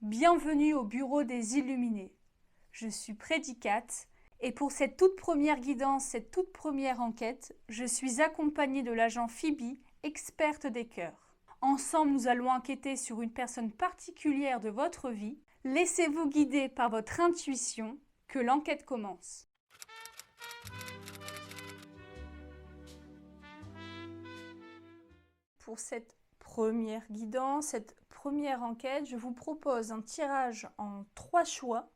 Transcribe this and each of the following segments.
Bienvenue au bureau des Illuminés. Je suis prédicate et pour cette toute première guidance, cette toute première enquête, je suis accompagnée de l'agent Phoebe, experte des cœurs. Ensemble, nous allons enquêter sur une personne particulière de votre vie. Laissez-vous guider par votre intuition, que l'enquête commence. Pour cette première guidance, cette première enquête, je vous propose un tirage en 3 choix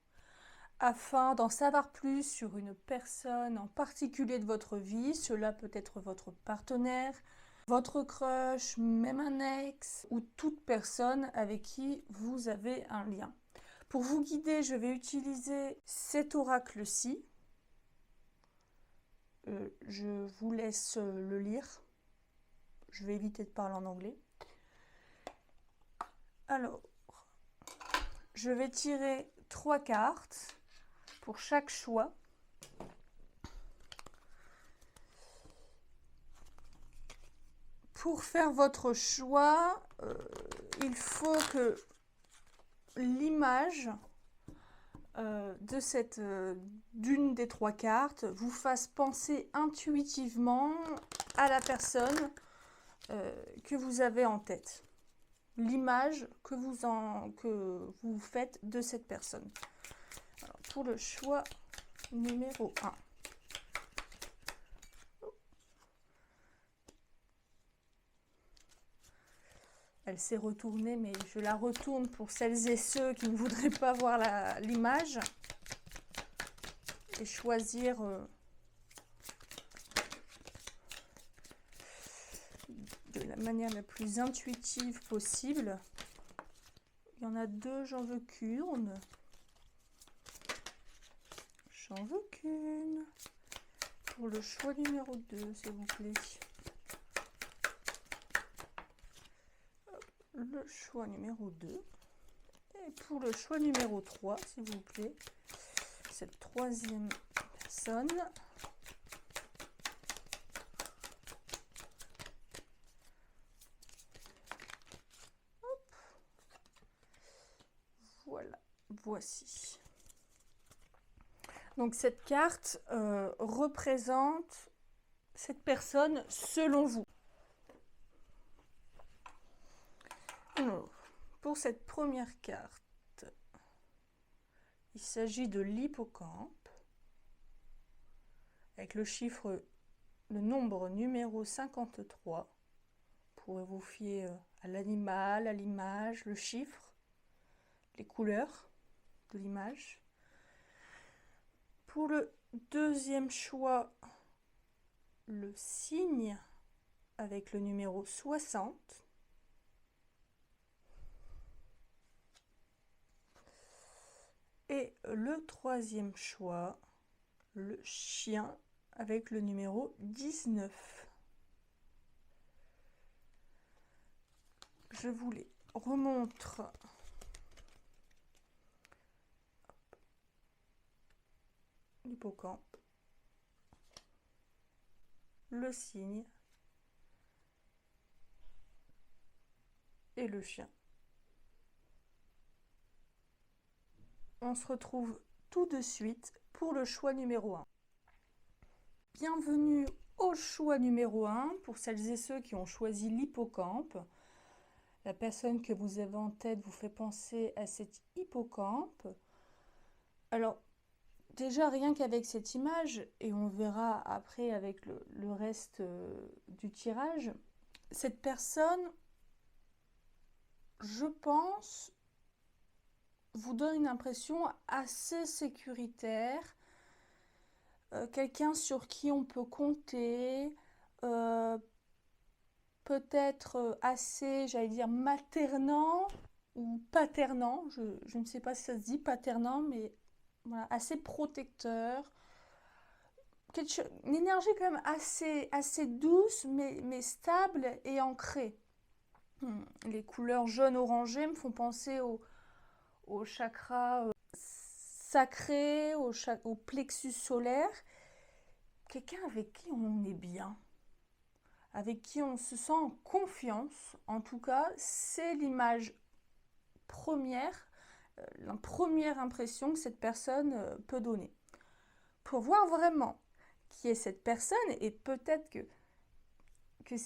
afin d'en savoir plus sur une personne en particulier de votre vie. Cela peut être votre partenaire, votre crush, même un ex ou toute personne avec qui vous avez un lien. Pour vous guider, je vais utiliser cet oracle-ci. Je vous laisse le lire. Je vais éviter de parler en anglais. Alors, je vais tirer 3 cartes pour chaque choix. Pour faire votre choix, il faut que l'image d'une des 3 cartes vous fasse penser intuitivement à la personne que vous avez en tête. L'image que vous faites de cette personne. Alors, pour le choix numéro 1. Elle s'est retournée, mais je la retourne pour celles et ceux qui ne voudraient pas voir l'image. Et choisir de la manière la plus intuitive possible. Il y en a 2, j'en veux qu'une. J'en veux qu'une. Pour le choix numéro 2, s'il vous plaît. Le choix numéro 2. Et pour le choix numéro 3, s'il vous plaît, cette troisième personne. Hop. Voilà, voici. Donc cette carte représente cette personne selon vous. Alors, pour cette première carte, il s'agit de l'hippocampe, avec le nombre numéro 53. Vous pourrez vous fier à l'animal, à l'image, le chiffre, les couleurs de l'image. Pour le deuxième choix, le signe, avec le numéro 60. Et le troisième choix, le chien, avec le numéro 19. Je vous les remontre. L'hippocampe, le cygne et le chien. On se retrouve tout de suite pour le choix numéro 1. Bienvenue au choix numéro 1 pour celles et ceux qui ont choisi l'hippocampe. La personne que vous avez en tête vous fait penser à cet hippocampe. Alors, déjà rien qu'avec cette image, et on verra après avec le reste du tirage, cette personne, je pense, vous donne une impression assez sécuritaire, quelqu'un sur qui on peut compter, peut-être assez, j'allais dire, maternant ou paternant, je ne sais pas si ça se dit paternant, mais voilà, assez protecteur. Une énergie quand même assez douce, mais stable et ancrée. Les couleurs jaune-orangé me font penser au chakra sacré, au plexus solaire. Quelqu'un avec qui on est bien, avec qui on se sent en confiance. En tout cas, c'est l'image première, la première impression que cette personne peut donner. Pour voir vraiment qui est cette personne, et peut-être que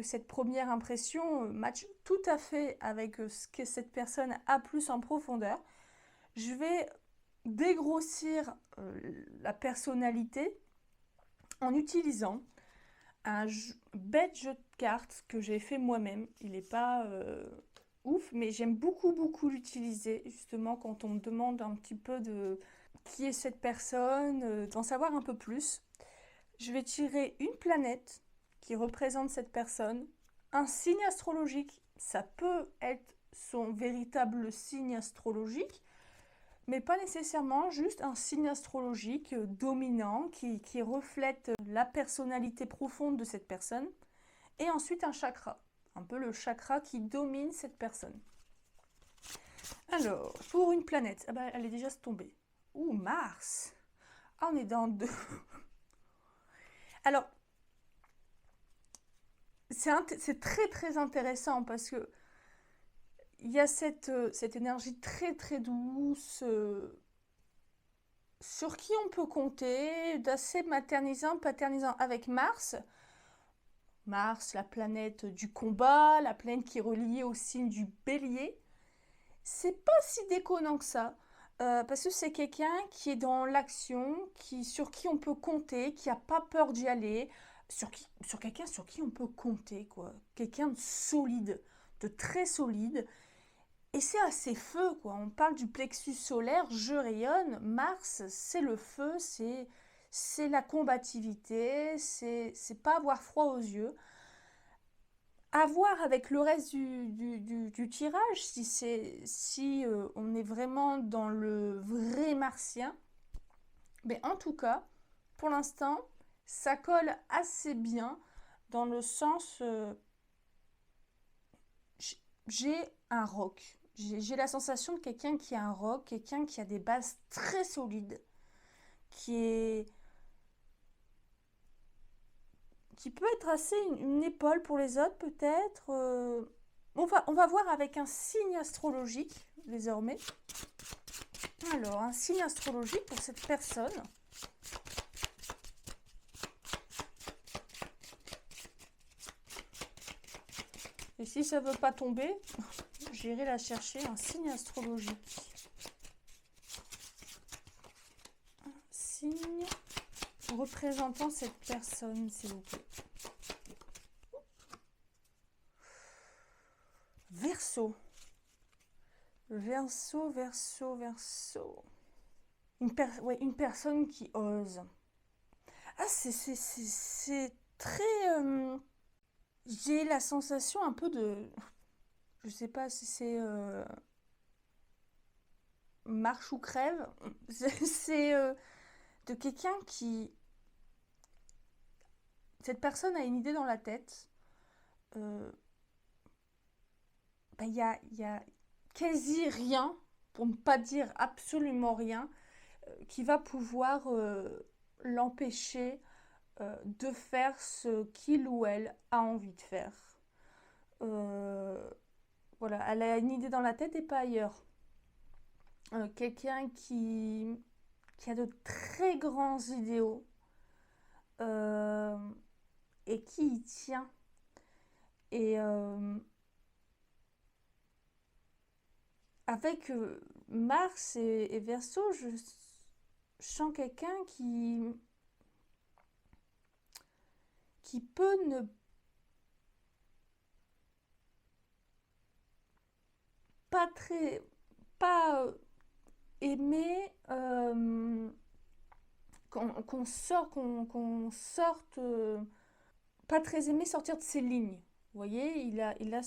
cette première impression matche tout à fait avec ce que cette personne a plus en profondeur, je vais dégrossir la personnalité en utilisant un bête jeu de cartes que j'ai fait moi-même. Il n'est pas ouf, mais j'aime beaucoup l'utiliser, justement, quand on me demande un petit peu de qui est cette personne, d'en savoir un peu plus. Je vais tirer une planète qui représente cette personne, un signe astrologique, ça peut être son véritable signe astrologique, mais pas nécessairement, juste un signe astrologique dominant qui reflète la personnalité profonde de cette personne, et ensuite un chakra, un peu le chakra qui domine cette personne. Alors, pour une planète, ah ben, elle est déjà tombée. Ouh, Mars. Ah, on est dans deux. Alors, c'est très intéressant parce que il y a cette énergie très douce sur qui on peut compter, d'assez maternisant, paternisant avec Mars. Mars, la planète du combat, la planète qui est reliée au signe du bélier. C'est pas si déconnant que ça. Parce que c'est quelqu'un qui est dans l'action, sur qui on peut compter, qui n'a pas peur d'y aller, sur quelqu'un sur qui on peut compter, quoi. Quelqu'un de solide, de très solide. Et c'est assez feu, quoi. On parle du plexus solaire, je rayonne. Mars, c'est le feu, c'est la combativité, c'est pas avoir froid aux yeux. À voir avec le reste du tirage, si on est vraiment dans le vrai martien. Mais en tout cas, pour l'instant, ça colle assez bien dans le sens j'ai un roc. J'ai la sensation de quelqu'un qui a un roc, quelqu'un qui a des bases très solides, qui peut être assez une épaule pour les autres peut-être. On va voir avec un signe astrologique désormais. Alors, un signe astrologique pour cette personne. Et si ça ne veut pas tomber, j'irai la chercher, un signe astrologique. Un signe représentant cette personne, s'il vous plaît. Verseau. Verseau. Une personne qui ose. Ah, c'est très... j'ai la sensation un peu de... Je sais pas si c'est... marche ou crève. C'est de quelqu'un qui... Cette personne a une idée dans la tête. Il y a quasi rien, pour ne pas dire absolument rien, qui va pouvoir l'empêcher de faire ce qu'il ou elle a envie de faire. Voilà, elle a une idée dans la tête et pas ailleurs. Quelqu'un qui a de très grands idéaux et qui y tient. Et avec Mars et Verseau, je sens quelqu'un qui peut ne pas très pas aimer qu'on sorte pas très aimer sortir de ses lignes. Vous voyez, il a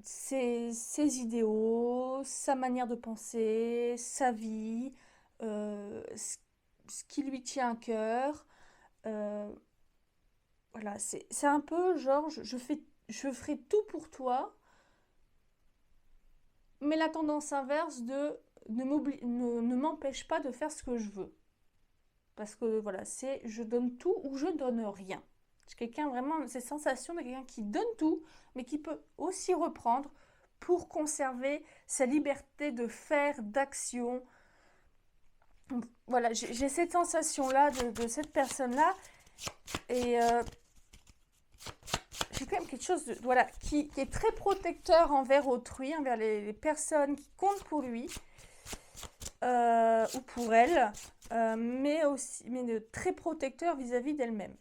ses idéaux, sa manière de penser, sa vie, ce qui lui tient à cœur. Voilà, c'est un peu genre, je ferai tout pour toi, mais la tendance inverse de ne m'empêche pas de faire ce que je veux. Parce que voilà, c'est je donne tout ou je donne rien. C'est quelqu'un vraiment, cette sensation de quelqu'un qui donne tout, mais qui peut aussi reprendre pour conserver sa liberté de faire, d'action. Voilà, j'ai cette sensation-là de cette personne-là. Et j'ai quand même quelque chose voilà, qui est très protecteur envers autrui, envers les personnes qui comptent pour lui ou pour elle, mais très protecteur vis-à-vis d'elle-même.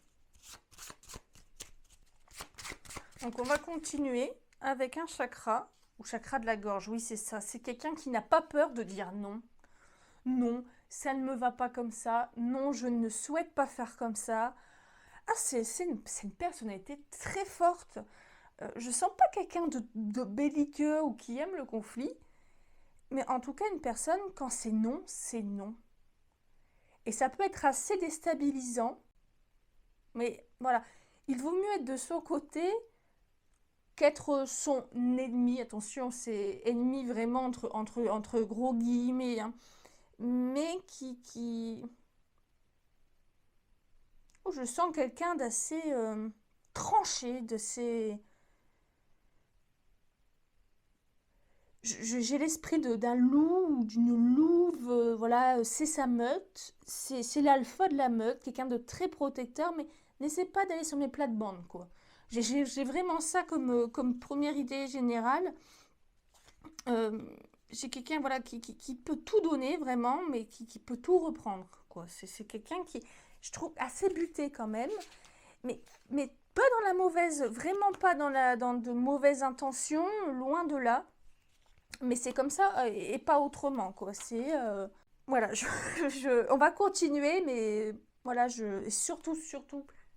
Donc on va continuer avec un chakra, ou chakra de la gorge. Oui, c'est ça. C'est quelqu'un qui n'a pas peur de dire non. Non, ça ne me va pas comme ça. Non, je ne souhaite pas faire comme ça. Ah, c'est une personnalité très forte. Je sens pas quelqu'un de belliqueux ou qui aime le conflit. Mais en tout cas, une personne, quand c'est non, c'est non. Et ça peut être assez déstabilisant. Mais voilà, il vaut mieux être de son côté qu'être son ennemi. Attention, c'est ennemi vraiment entre gros guillemets. Hein. Mais oh, je sens quelqu'un d'assez tranché, d'assez... J'ai l'esprit d'un loup ou d'une louve, voilà, c'est sa meute, c'est l'alpha de la meute, quelqu'un de très protecteur, mais n'essaie pas d'aller sur mes plates-bandes, quoi. J'ai vraiment ça comme première idée générale. Euh, j'ai quelqu'un voilà, qui peut tout donner, vraiment, mais qui peut tout reprendre, quoi. C'est quelqu'un qui, je trouve, assez buté quand même, mais pas dans la mauvaise, vraiment pas dans de mauvaises intentions, loin de là. Mais c'est comme ça et pas autrement, quoi. C'est voilà, on va continuer, mais voilà, et surtout,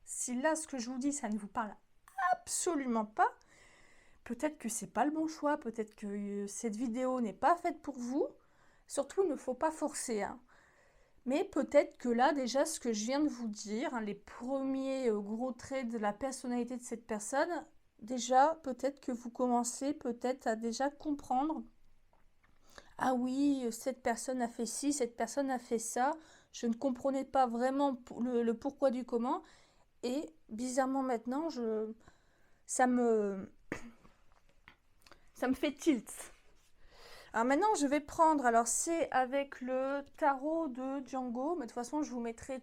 si là ce que je vous dis, ça ne vous parle absolument pas, peut-être que c'est pas le bon choix, peut-être que cette vidéo n'est pas faite pour vous. Surtout, il ne faut pas forcer, hein. Mais peut-être que là, déjà, ce que je viens de vous dire, hein, les premiers gros traits de la personnalité de cette personne, déjà, peut-être que vous commencez peut-être à déjà comprendre. Ah oui, cette personne a fait ci, cette personne a fait ça. Je ne comprenais pas vraiment le pourquoi du comment. Et bizarrement maintenant, ça me, ça me fait tilt. Alors maintenant, je vais prendre, alors c'est avec le tarot de Django, mais de toute façon, je vous mettrai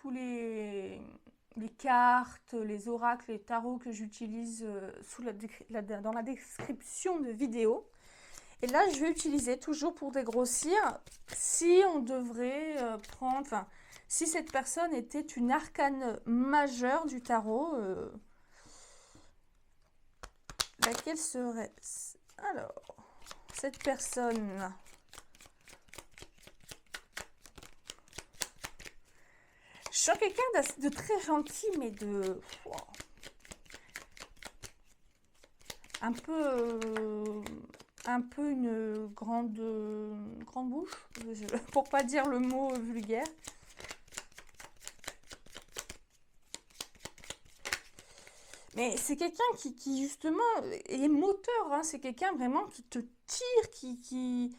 les cartes, les oracles, les tarots que j'utilise dans la description de vidéo. Et là, je vais utiliser toujours pour dégrossir si on devrait prendre, enfin, si cette personne était une arcane majeure du tarot, laquelle serait... Alors, cette personne... Je sens quelqu'un de très gentil, mais wow, un peu une grande bouche, pour pas dire le mot vulgaire. Mais c'est quelqu'un qui justement est moteur, hein. C'est quelqu'un vraiment qui te tire, qui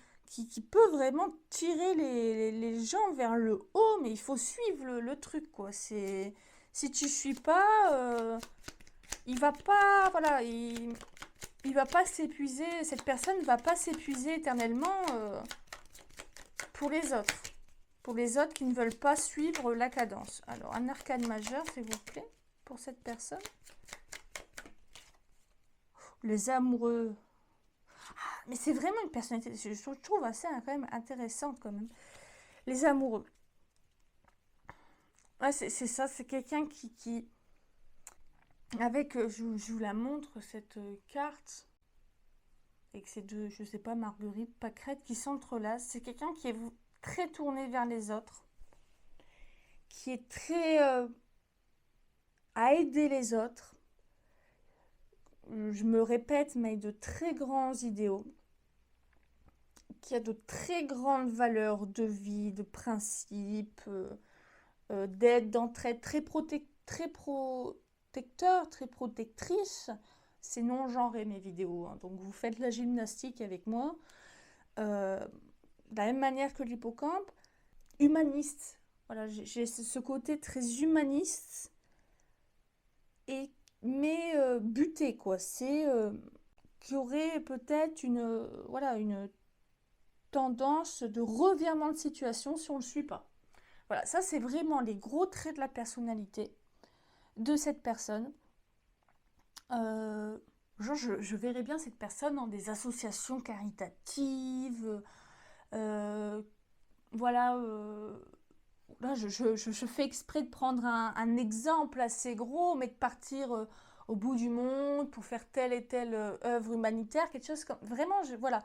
peut vraiment tirer les gens vers le haut, mais il faut suivre le truc, quoi. Si tu suis pas, il va pas, voilà, il va pas s'épuiser, cette personne ne va pas s'épuiser éternellement pour les autres. Pour les autres qui ne veulent pas suivre la cadence. Alors, un arcane majeur, s'il vous plaît, pour cette personne. Les amoureux. Ah, mais c'est vraiment une personnalité, je trouve assez quand même intéressante quand même. Les amoureux. Ouais, c'est ça, c'est quelqu'un qui avec, je vous la montre, cette carte, avec ces deux, je sais pas, marguerite, pâquerette, qui s'entrelacent. C'est quelqu'un qui est très tourné vers les autres, qui est très à aider les autres. Je me répète, mais de très grands idéaux, qui a de très grandes valeurs de vie, de principes, d'aide, d'entraide, très protecteur, très protectrice. C'est non genré mes vidéos, hein. Donc vous faites la gymnastique avec moi. De la même manière que l'hippocampe. Humaniste. Voilà, j'ai ce côté très humaniste et mais buté, quoi. C'est qui aurait peut-être une, voilà, une tendance de revirement de situation si on ne le suit pas. Voilà, ça c'est vraiment les gros traits de la personnalité de cette personne. Euh, genre, je verrais bien cette personne dans des associations caritatives. euh, voilà, là, je fais exprès de prendre un exemple assez gros, mais de partir au bout du monde pour faire telle et telle œuvre humanitaire, quelque chose comme... Vraiment, voilà,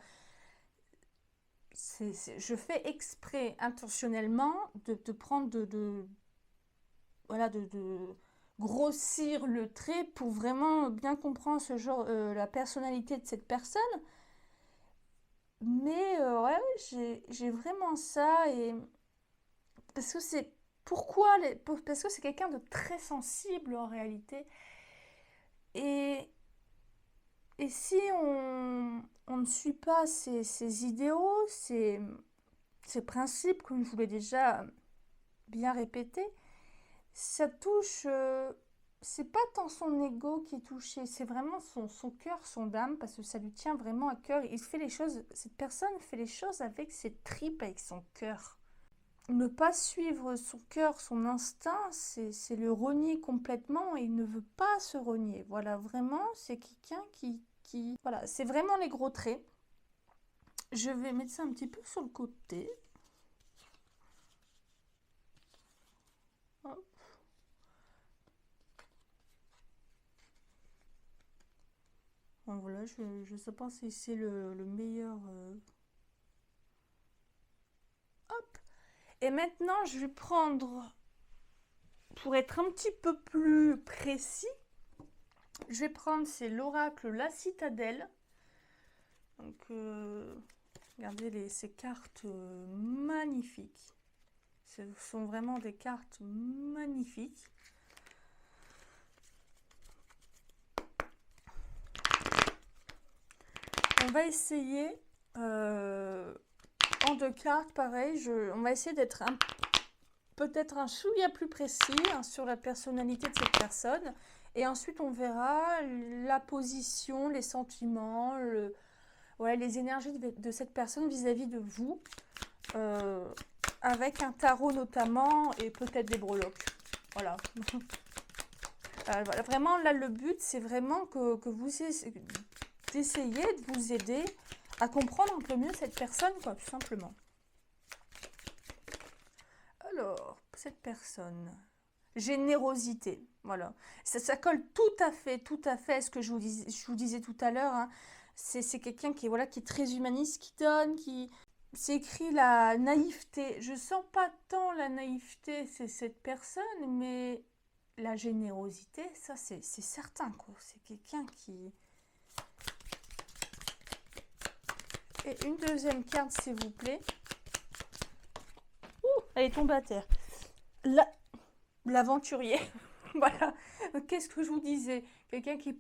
je fais exprès intentionnellement de prendre voilà, de grossir le trait pour vraiment bien comprendre ce genre, la personnalité de cette personne. Mais ouais, j'ai vraiment ça et parce que c'est parce que c'est quelqu'un de très sensible en réalité. Et, et si on ne suit pas ses idéaux, ses principes, comme je vous l'ai déjà bien répété, ça touche. C'est pas tant son ego qui est touché, c'est vraiment son cœur, son âme, parce que ça lui tient vraiment à cœur. Il fait les choses, cette personne fait les choses avec ses tripes, avec son cœur. Ne pas suivre son cœur, son instinct, c'est le renier complètement et il ne veut pas se renier. Voilà, vraiment, c'est quelqu'un qui... Voilà, c'est vraiment les gros traits. Je vais mettre ça un petit peu sur le côté. Hop. Bon, voilà, je ne sais pas si c'est le meilleur... Hop. Et maintenant, je vais prendre, pour être un petit peu plus précis, je vais prendre, c'est l'oracle La Citadelle. Donc, regardez ces cartes magnifiques. Ce sont vraiment des cartes magnifiques. On va essayer, en 2 cartes, pareil, on va essayer d'être peut-être un chouïa plus précis hein, sur la personnalité de cette personne. Et ensuite, on verra la position, les sentiments, voilà, les énergies de cette personne vis-à-vis de vous. Avec un tarot notamment et peut-être des breloques. Voilà. Voilà. Vraiment, là, le but, c'est vraiment que vous essayez de vous aider à comprendre un peu mieux cette personne, quoi, tout simplement. Alors, cette personne, générosité, voilà. Ça colle tout à fait à ce que je vous disais tout à l'heure. Hein. C'est quelqu'un qui, voilà, qui est très humaniste, qui donne, qui... C'est écrit la naïveté. Je sens pas tant la naïveté, c'est cette personne, mais la générosité, ça c'est certain, quoi. C'est quelqu'un qui... Et une deuxième carte, s'il vous plaît. Ouh, elle est tombée à terre. L'aventurier. Voilà. Qu'est-ce que je vous disais? Quelqu'un qui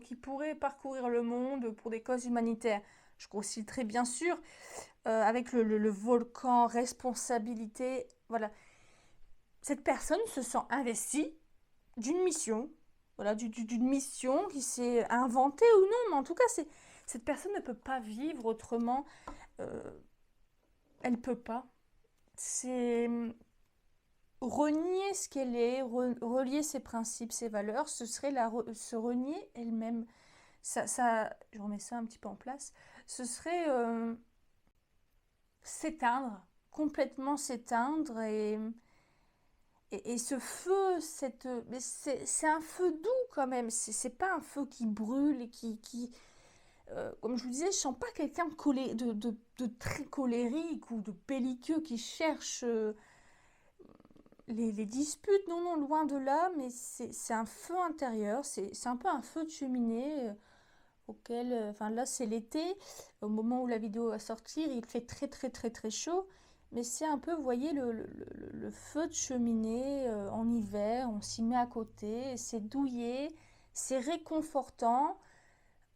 qui pourrait parcourir le monde pour des causes humanitaires. Je considère bien sûr avec le volcan, responsabilité. Voilà. Cette personne se sent investie d'une mission. Voilà, d'une mission qui s'est inventée ou non, mais en tout cas, cette personne ne peut pas vivre autrement. Euh, elle ne peut pas. C'est renier ce qu'elle est, relier ses principes, ses valeurs, ce serait se renier elle-même. Je remets ça un petit peu en place. Ce serait s'éteindre, complètement s'éteindre et ce feu, c'est un feu doux quand même. C'est pas un feu qui brûle et comme je vous disais, je sens pas quelqu'un de très colérique ou de belliqueux qui cherche les disputes. Non, non, loin de là, mais c'est un feu intérieur. C'est un peu un feu de cheminée auquel, enfin là c'est l'été, au moment où la vidéo va sortir, il fait très très très très chaud, mais c'est un peu, vous voyez, le feu de cheminée en hiver, on s'y met à côté, c'est douillet, c'est réconfortant,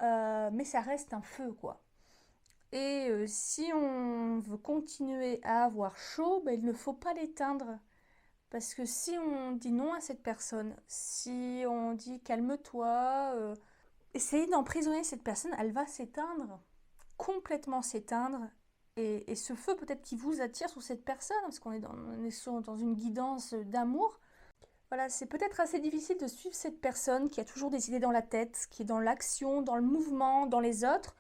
mais ça reste un feu quoi. Et si on veut continuer à avoir chaud, ben, il ne faut pas l'éteindre. Parce que si on dit non à cette personne, si on dit calme-toi, essayez d'emprisonner cette personne, elle va s'éteindre, complètement s'éteindre. Et ce feu peut-être qui vous attire sur cette personne, parce qu'on est dans une guidance d'amour. Voilà, c'est peut-être assez difficile de suivre cette personne qui a toujours des idées dans la tête, qui est dans l'action, dans le mouvement, dans les autres.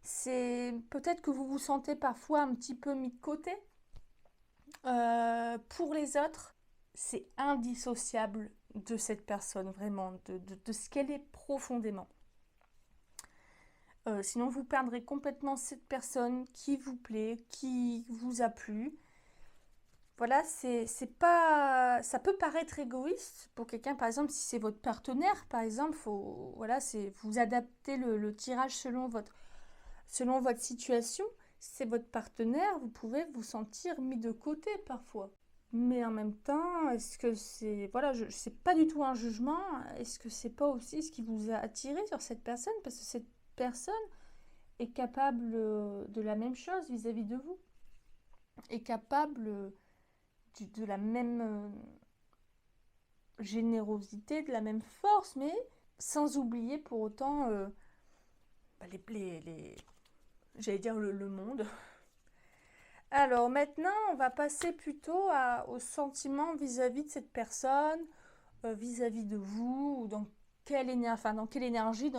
C'est peut-être que vous vous sentez parfois un petit peu mis de côté. Pour les autres, c'est indissociable de cette personne, vraiment, de ce qu'elle est profondément. Sinon, vous perdrez complètement cette personne qui vous plaît, qui vous a plu. Voilà, c'est pas, ça peut paraître égoïste pour quelqu'un, par exemple, si c'est votre partenaire, par exemple, voilà, vous adaptez le tirage selon votre situation. Si c'est votre partenaire, vous pouvez vous sentir mis de côté parfois. Mais en même temps, est-ce que voilà, c'est pas du tout un jugement. Est-ce que c'est pas aussi ce qui vous a attiré sur cette personne? Parce que cette personne est capable de la même chose vis-à-vis de vous. Est capable de la même générosité, de la même force, mais sans oublier pour autant j'allais dire le monde. Alors maintenant, on va passer plutôt aux sentiments vis-à-vis de cette personne, vis-à-vis de vous, ou dans quelle énergie,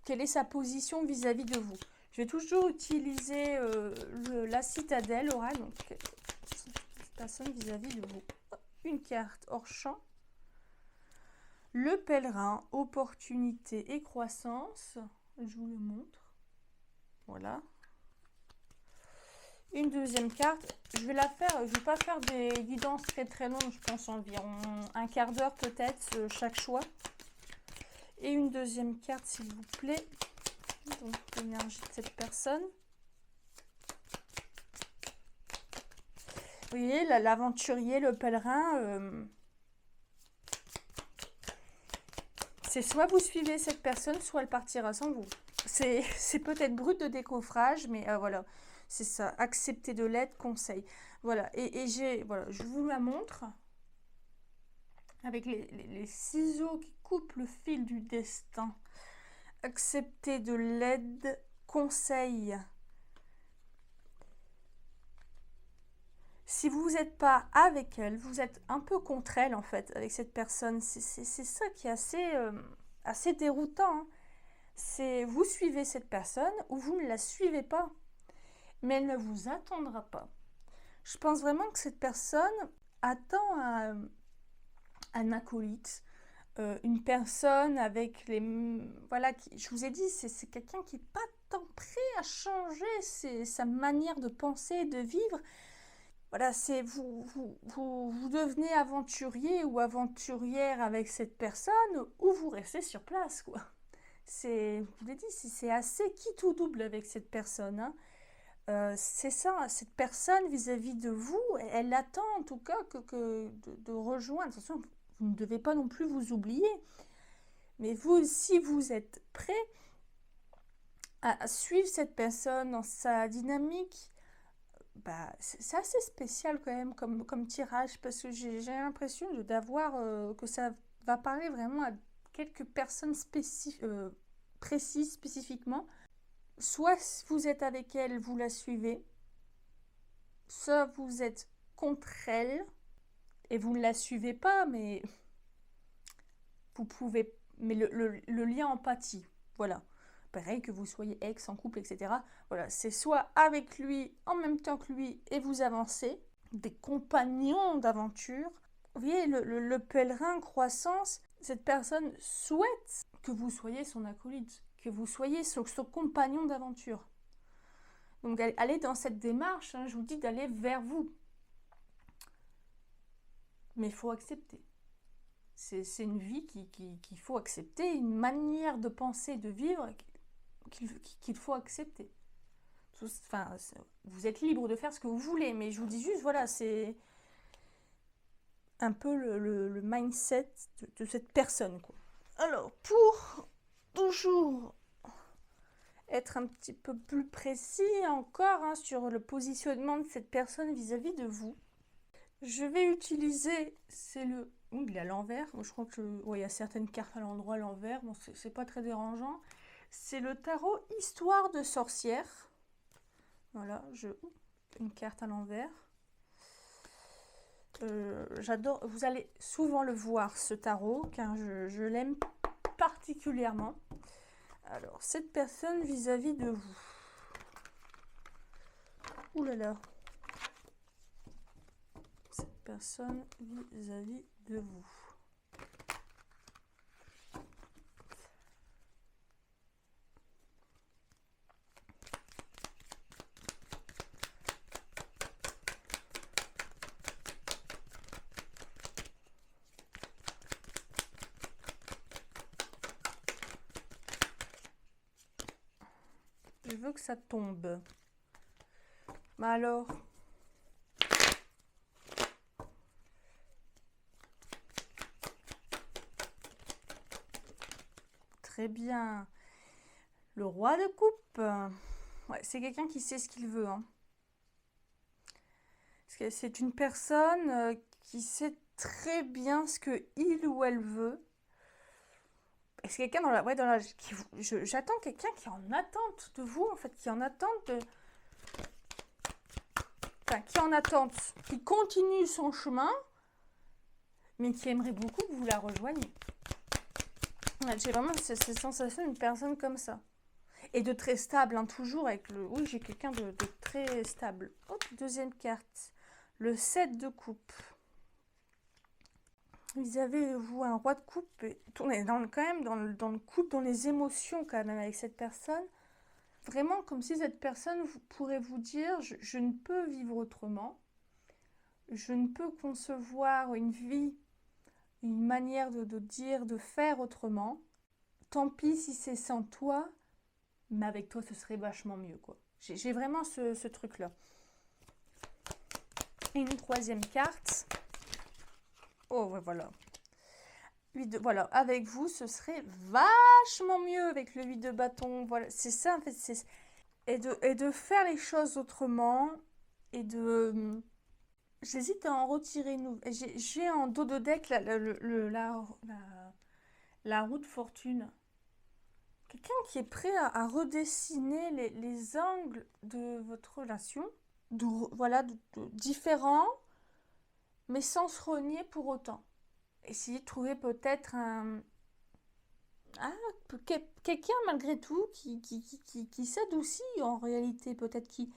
quelle est sa position vis-à-vis de vous. Je vais toujours utiliser la citadelle orale, donc cette personne vis-à-vis de vous. Une carte hors champ. Le pèlerin, opportunité et croissance. Je vous le montre. Voilà. Une deuxième carte. Je vais pas faire des guidances très très longues, je pense environ un quart d'heure peut-être chaque choix. Et une deuxième carte s'il vous plaît. Donc l'énergie de cette personne. Vous voyez, l'aventurier, le pèlerin, c'est soit vous suivez cette personne, soit elle partira sans vous. C'est peut-être brut de décoffrage, mais voilà. C'est ça, accepter de l'aide, conseil. Voilà, voilà, je vous la montre. Avec les ciseaux qui coupent le fil du destin. Accepter de l'aide, conseil. Si vous n'êtes pas avec elle, vous êtes un peu contre elle en fait, avec cette personne. C'est ça qui est assez déroutant. Hein. C'est vous suivez cette personne ou vous ne la suivez pas. Mais elle ne vous attendra pas. Je pense vraiment que cette personne attend un acolyte, une personne avec les... Voilà, je vous ai dit, c'est quelqu'un qui n'est pas tant prêt à changer sa manière de penser et de vivre. Voilà, c'est vous devenez aventurier ou aventurière avec cette personne ou vous restez sur place, quoi. Je vous l'ai dit, c'est assez quitte ou double avec cette personne, hein. C'est ça, cette personne vis-à-vis de vous, elle attend en tout cas de rejoindre. Attention, vous ne devez pas non plus vous oublier. Mais vous, si vous êtes prêt à suivre cette personne dans sa dynamique, bah, c'est assez spécial quand même comme tirage parce que j'ai l'impression d'avoir que ça va parler vraiment à quelques personnes précises spécifiquement. Soit vous êtes avec elle, vous la suivez, soit vous êtes contre elle et vous ne la suivez pas, mais vous pouvez. Mais le lien empathie, voilà. Pareil que vous soyez ex, en couple, etc. Voilà, c'est soit avec lui en même temps que lui et vous avancez, des compagnons d'aventure. Vous voyez, le pèlerin croissance, cette personne souhaite que vous soyez son acolyte, que vous soyez son compagnon d'aventure. Donc allez dans cette démarche, hein, je vous dis d'aller vers vous. Mais il faut accepter. C'est une vie qu'il faut accepter, une manière de penser, de vivre qu'il faut accepter. Enfin, vous êtes libre de faire ce que vous voulez, mais je vous dis juste, voilà, c'est un peu le mindset de cette personne, quoi. Alors, pour toujours être un petit peu plus précis encore hein, sur le positionnement de cette personne vis-à-vis de vous, Je vais utiliser, c'est le... Ouh, il est à l'envers. Je crois que ouais, il y a certaines cartes à l'endroit à l'envers. Bon, c'est pas très dérangeant. C'est le tarot Histoire de sorcière. Voilà, une carte à l'envers. J'adore, vous allez souvent le voir ce tarot car je l'aime particulièrement. Alors, cette personne vis-à-vis de vous. Ouh là là. Cette personne vis-à-vis de vous. Je veux que ça tombe. Mais alors, très bien. Le roi de coupe. Ouais, c'est quelqu'un qui sait ce qu'il veut. Hein. C'est une personne qui sait très bien ce que il ou elle veut. Et c'est quelqu'un j'attends quelqu'un qui est en attente de vous, en fait, qui est en attente de... Enfin, qui est en attente, qui continue son chemin, mais qui aimerait beaucoup que vous la rejoigniez. Ouais, j'ai vraiment cette sensation d'une personne comme ça. Et de très stable, hein, toujours avec le... Oui, j'ai quelqu'un de très stable. Hop, deuxième carte. Le 7 de coupe. Vous avez, vous, un roi de coupe. On est quand même dans le couple, dans les émotions quand même avec cette personne. Vraiment comme si cette personne pourrait vous dire je ne peux vivre autrement. Je ne peux concevoir une vie, une manière de dire, de faire autrement. Tant pis si c'est sans toi, mais avec toi ce serait vachement mieux, quoi. J'ai vraiment ce truc-là. Et une troisième carte. Oh, ouais, voilà. Voilà, avec vous, ce serait vachement mieux avec le 8 de bâton. Voilà, c'est ça, en fait. Et de faire les choses autrement. Et de... J'hésite à en retirer une. J'ai en dos de deck la roue de fortune. Quelqu'un qui est prêt à redessiner les angles de votre relation. Voilà, différents, mais sans se renier pour autant. Essayer de trouver peut-être quelqu'un malgré tout qui s'adoucit en réalité, peut-être qui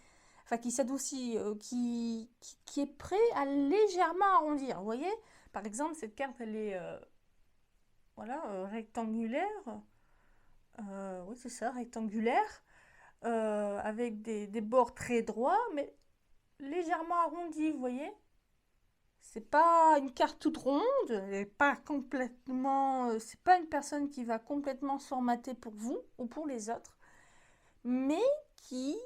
s'adoucit, qui est prêt à légèrement arrondir. Vous voyez, par exemple, cette carte, elle est voilà, rectangulaire. Oui, c'est ça, rectangulaire, avec des bords très droits, mais légèrement arrondis, vous voyez. C'est pas une carte toute ronde, pas complètement. C'est pas une personne qui va complètement se formater pour vous ou pour les autres, mais qui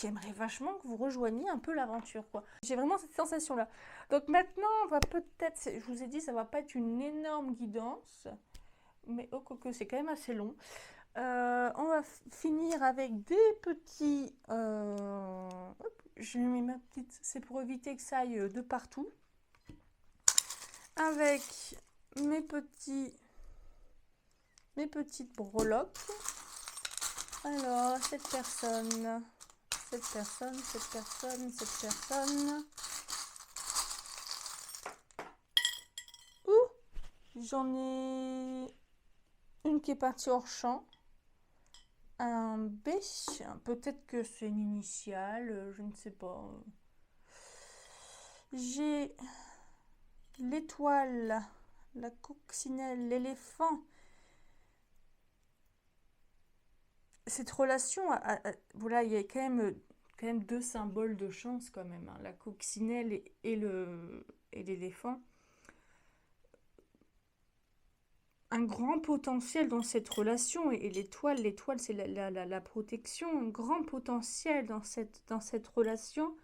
aimerait vachement que vous rejoigniez un peu l'aventure, quoi. J'ai vraiment cette sensation-là. Donc maintenant, on va peut-être. Je vous ai dit, ça va pas être une énorme guidance, mais oh, quoique c'est quand même assez long. On va finir avec des petits. Hop, je mets ma petite. C'est pour éviter que ça aille de partout. Avec mes petites breloques. Alors, cette personne. Ouh, j'en ai une qui est partie hors champ. Un B, peut-être que c'est une initiale, je ne sais pas. J'ai l'étoile, la coccinelle, l'éléphant. Cette relation, voilà, il y a quand même deux symboles de chance quand même, hein, la coccinelle et l'éléphant. Un grand potentiel dans cette relation, et l'étoile c'est la protection, un grand potentiel dans cette relation.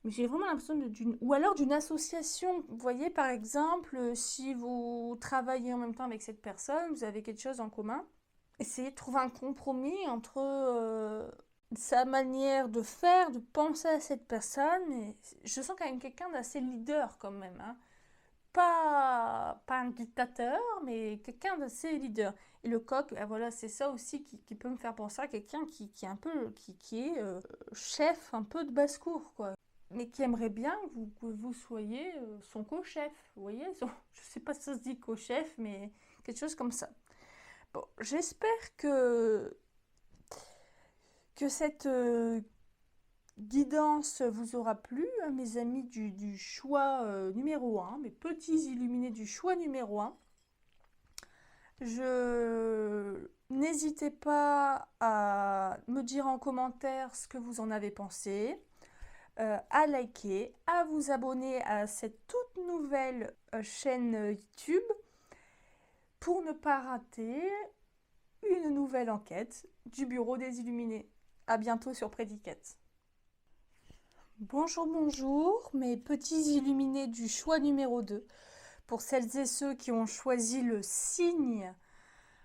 Mais j'ai vraiment l'impression ou alors d'une association. Vous voyez, par exemple, si vous travaillez en même temps avec cette personne, vous avez quelque chose en commun, essayez de trouver un compromis entre sa manière de faire, de penser à cette personne. Mais je sens quand même quelqu'un d'assez leader quand même, hein. Pas un dictateur, mais quelqu'un d'assez leader. Et le coq, voilà, c'est ça aussi qui peut me faire penser à quelqu'un qui est un peu, qui est chef un peu de basse-cour, quoi. Mais qui aimerait bien que vous soyez son co-chef, vous voyez, je sais pas si ça se dit co-chef, mais quelque chose comme ça. Bon, j'espère que cette guidance vous aura plu, hein, mes amis du choix numéro 1, mes petits illuminés du choix numéro 1. N'hésitez pas à me dire en commentaire ce que vous en avez pensé, à liker, à vous abonner à cette toute nouvelle chaîne YouTube pour ne pas rater une nouvelle enquête du Bureau des Illuminés. À bientôt sur Prédicate. Bonjour, bonjour, mes petits illuminés du choix numéro 2. Pour celles et ceux qui ont choisi le signe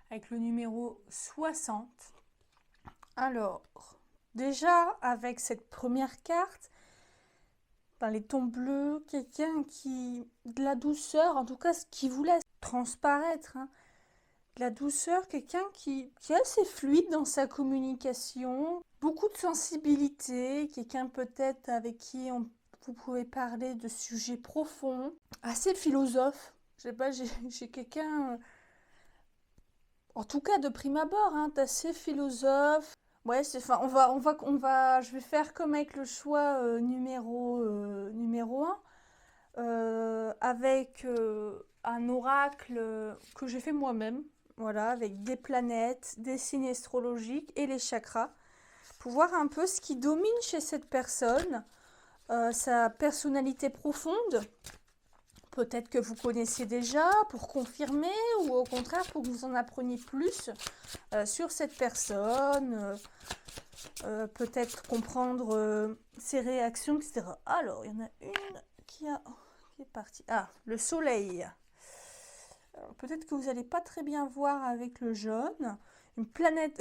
avec le numéro 60. Alors, déjà avec cette première carte, dans les tons bleus, quelqu'un qui... de la douceur, en tout cas ce qui vous laisse transparaître, hein, de la douceur, quelqu'un qui est assez fluide dans sa communication, beaucoup de sensibilité, quelqu'un peut-être avec qui vous pouvez parler de sujets profonds, assez philosophe. Je sais pas, j'ai quelqu'un, en tout cas de prime abord, hein, d'assez philosophe. Ouais, enfin, je vais faire comme avec le choix numéro 1, avec un oracle que j'ai fait moi-même, voilà, avec des planètes, des signes astrologiques et les chakras, pour voir un peu ce qui domine chez cette personne, sa personnalité profonde, peut-être que vous connaissiez déjà, pour confirmer, ou au contraire pour que vous en appreniez plus sur cette personne, peut-être comprendre ses réactions, etc. Alors, il y en a une qui est partie. Ah, le soleil. Peut-être que vous n'allez pas très bien voir avec le jaune. Une planète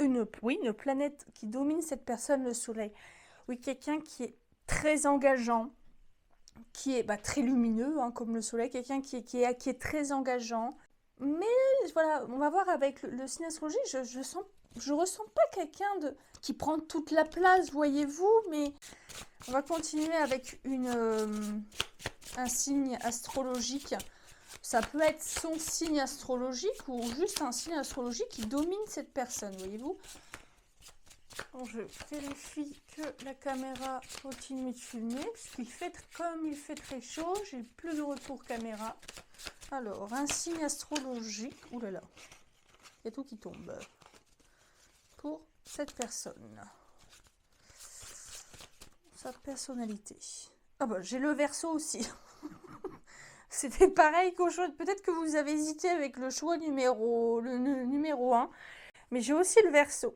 qui domine cette personne, le soleil. Oui, quelqu'un qui est très engageant, qui est très lumineux, hein, comme le soleil, quelqu'un qui est très engageant. Mais voilà, on va voir avec le signe astrologique, je ressens pas quelqu'un qui prend toute la place, voyez-vous, mais on va continuer avec un signe astrologique. Ça peut être son signe astrologique ou juste un signe astrologique qui domine cette personne, voyez-vous. Bon, je vérifie que la caméra continue de filmer, comme il fait très chaud, j'ai plus de retour caméra. Alors, un signe astrologique, oulala, il y a tout qui tombe pour cette personne. Sa personnalité. Ah bah, j'ai le Verseau aussi. C'était pareil qu'au choix. Peut-être que vous avez hésité avec le choix numéro 1, mais j'ai aussi le Verseau.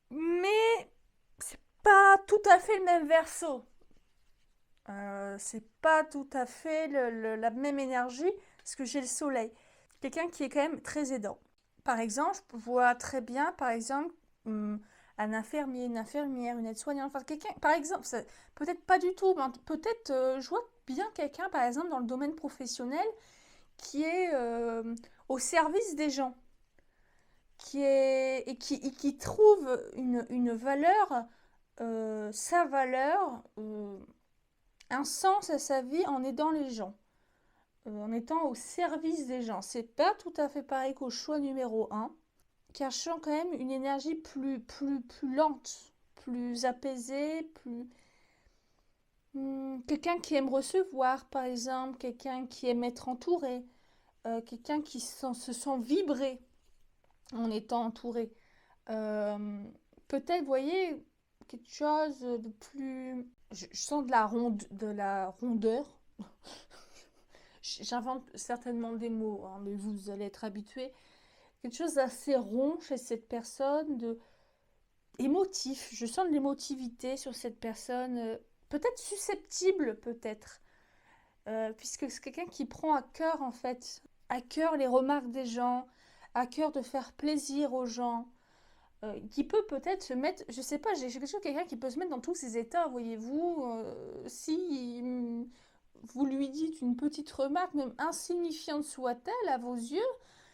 Mais c'est pas tout à fait le même Verseau. C'est pas tout à fait la même énergie, parce que j'ai le soleil. Quelqu'un qui est quand même très aidant. Par exemple, je vois très bien, par exemple, un infirmier, une infirmière, une aide-soignante, enfin quelqu'un, par exemple, peut-être pas du tout, mais peut-être, je vois bien quelqu'un, par exemple, dans le domaine professionnel, qui est au service des gens, qui trouve une valeur, sa valeur, un sens à sa vie en aidant les gens, en étant au service des gens. C'est pas tout à fait pareil qu'au choix numéro 1, car je sens quand même une énergie plus lente, plus apaisée, quelqu'un qui aime recevoir, par exemple, quelqu'un qui aime être entouré, quelqu'un qui se sent vibrer en étant entouré. Peut-être, vous voyez, quelque chose de plus... Je sens de la rondeur. J'invente certainement des mots, hein, mais vous allez être habitués. Quelque chose d'assez rond chez cette personne, émotif. Je sens de l'émotivité sur cette personne, peut-être susceptible, peut-être, puisque c'est quelqu'un qui prend à cœur, en fait, à cœur les remarques des gens, à cœur de faire plaisir aux gens. qui peut peut-être se mettre, je sais pas, j'ai quelqu'un qui peut se mettre dans tous ces états, voyez-vous, si vous lui dites une petite remarque, même insignifiante soit-elle à vos yeux,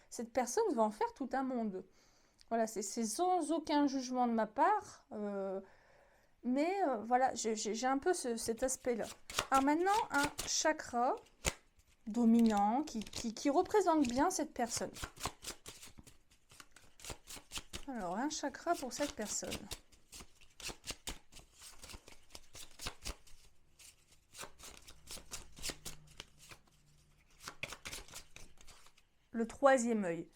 cette personne va en faire tout un monde. Voilà, c'est sans aucun jugement de ma part, mais voilà, j'ai un peu cet aspect-là. Alors maintenant, un chakra dominant qui représente bien cette personne. Alors, un chakra pour cette personne. Le troisième œil.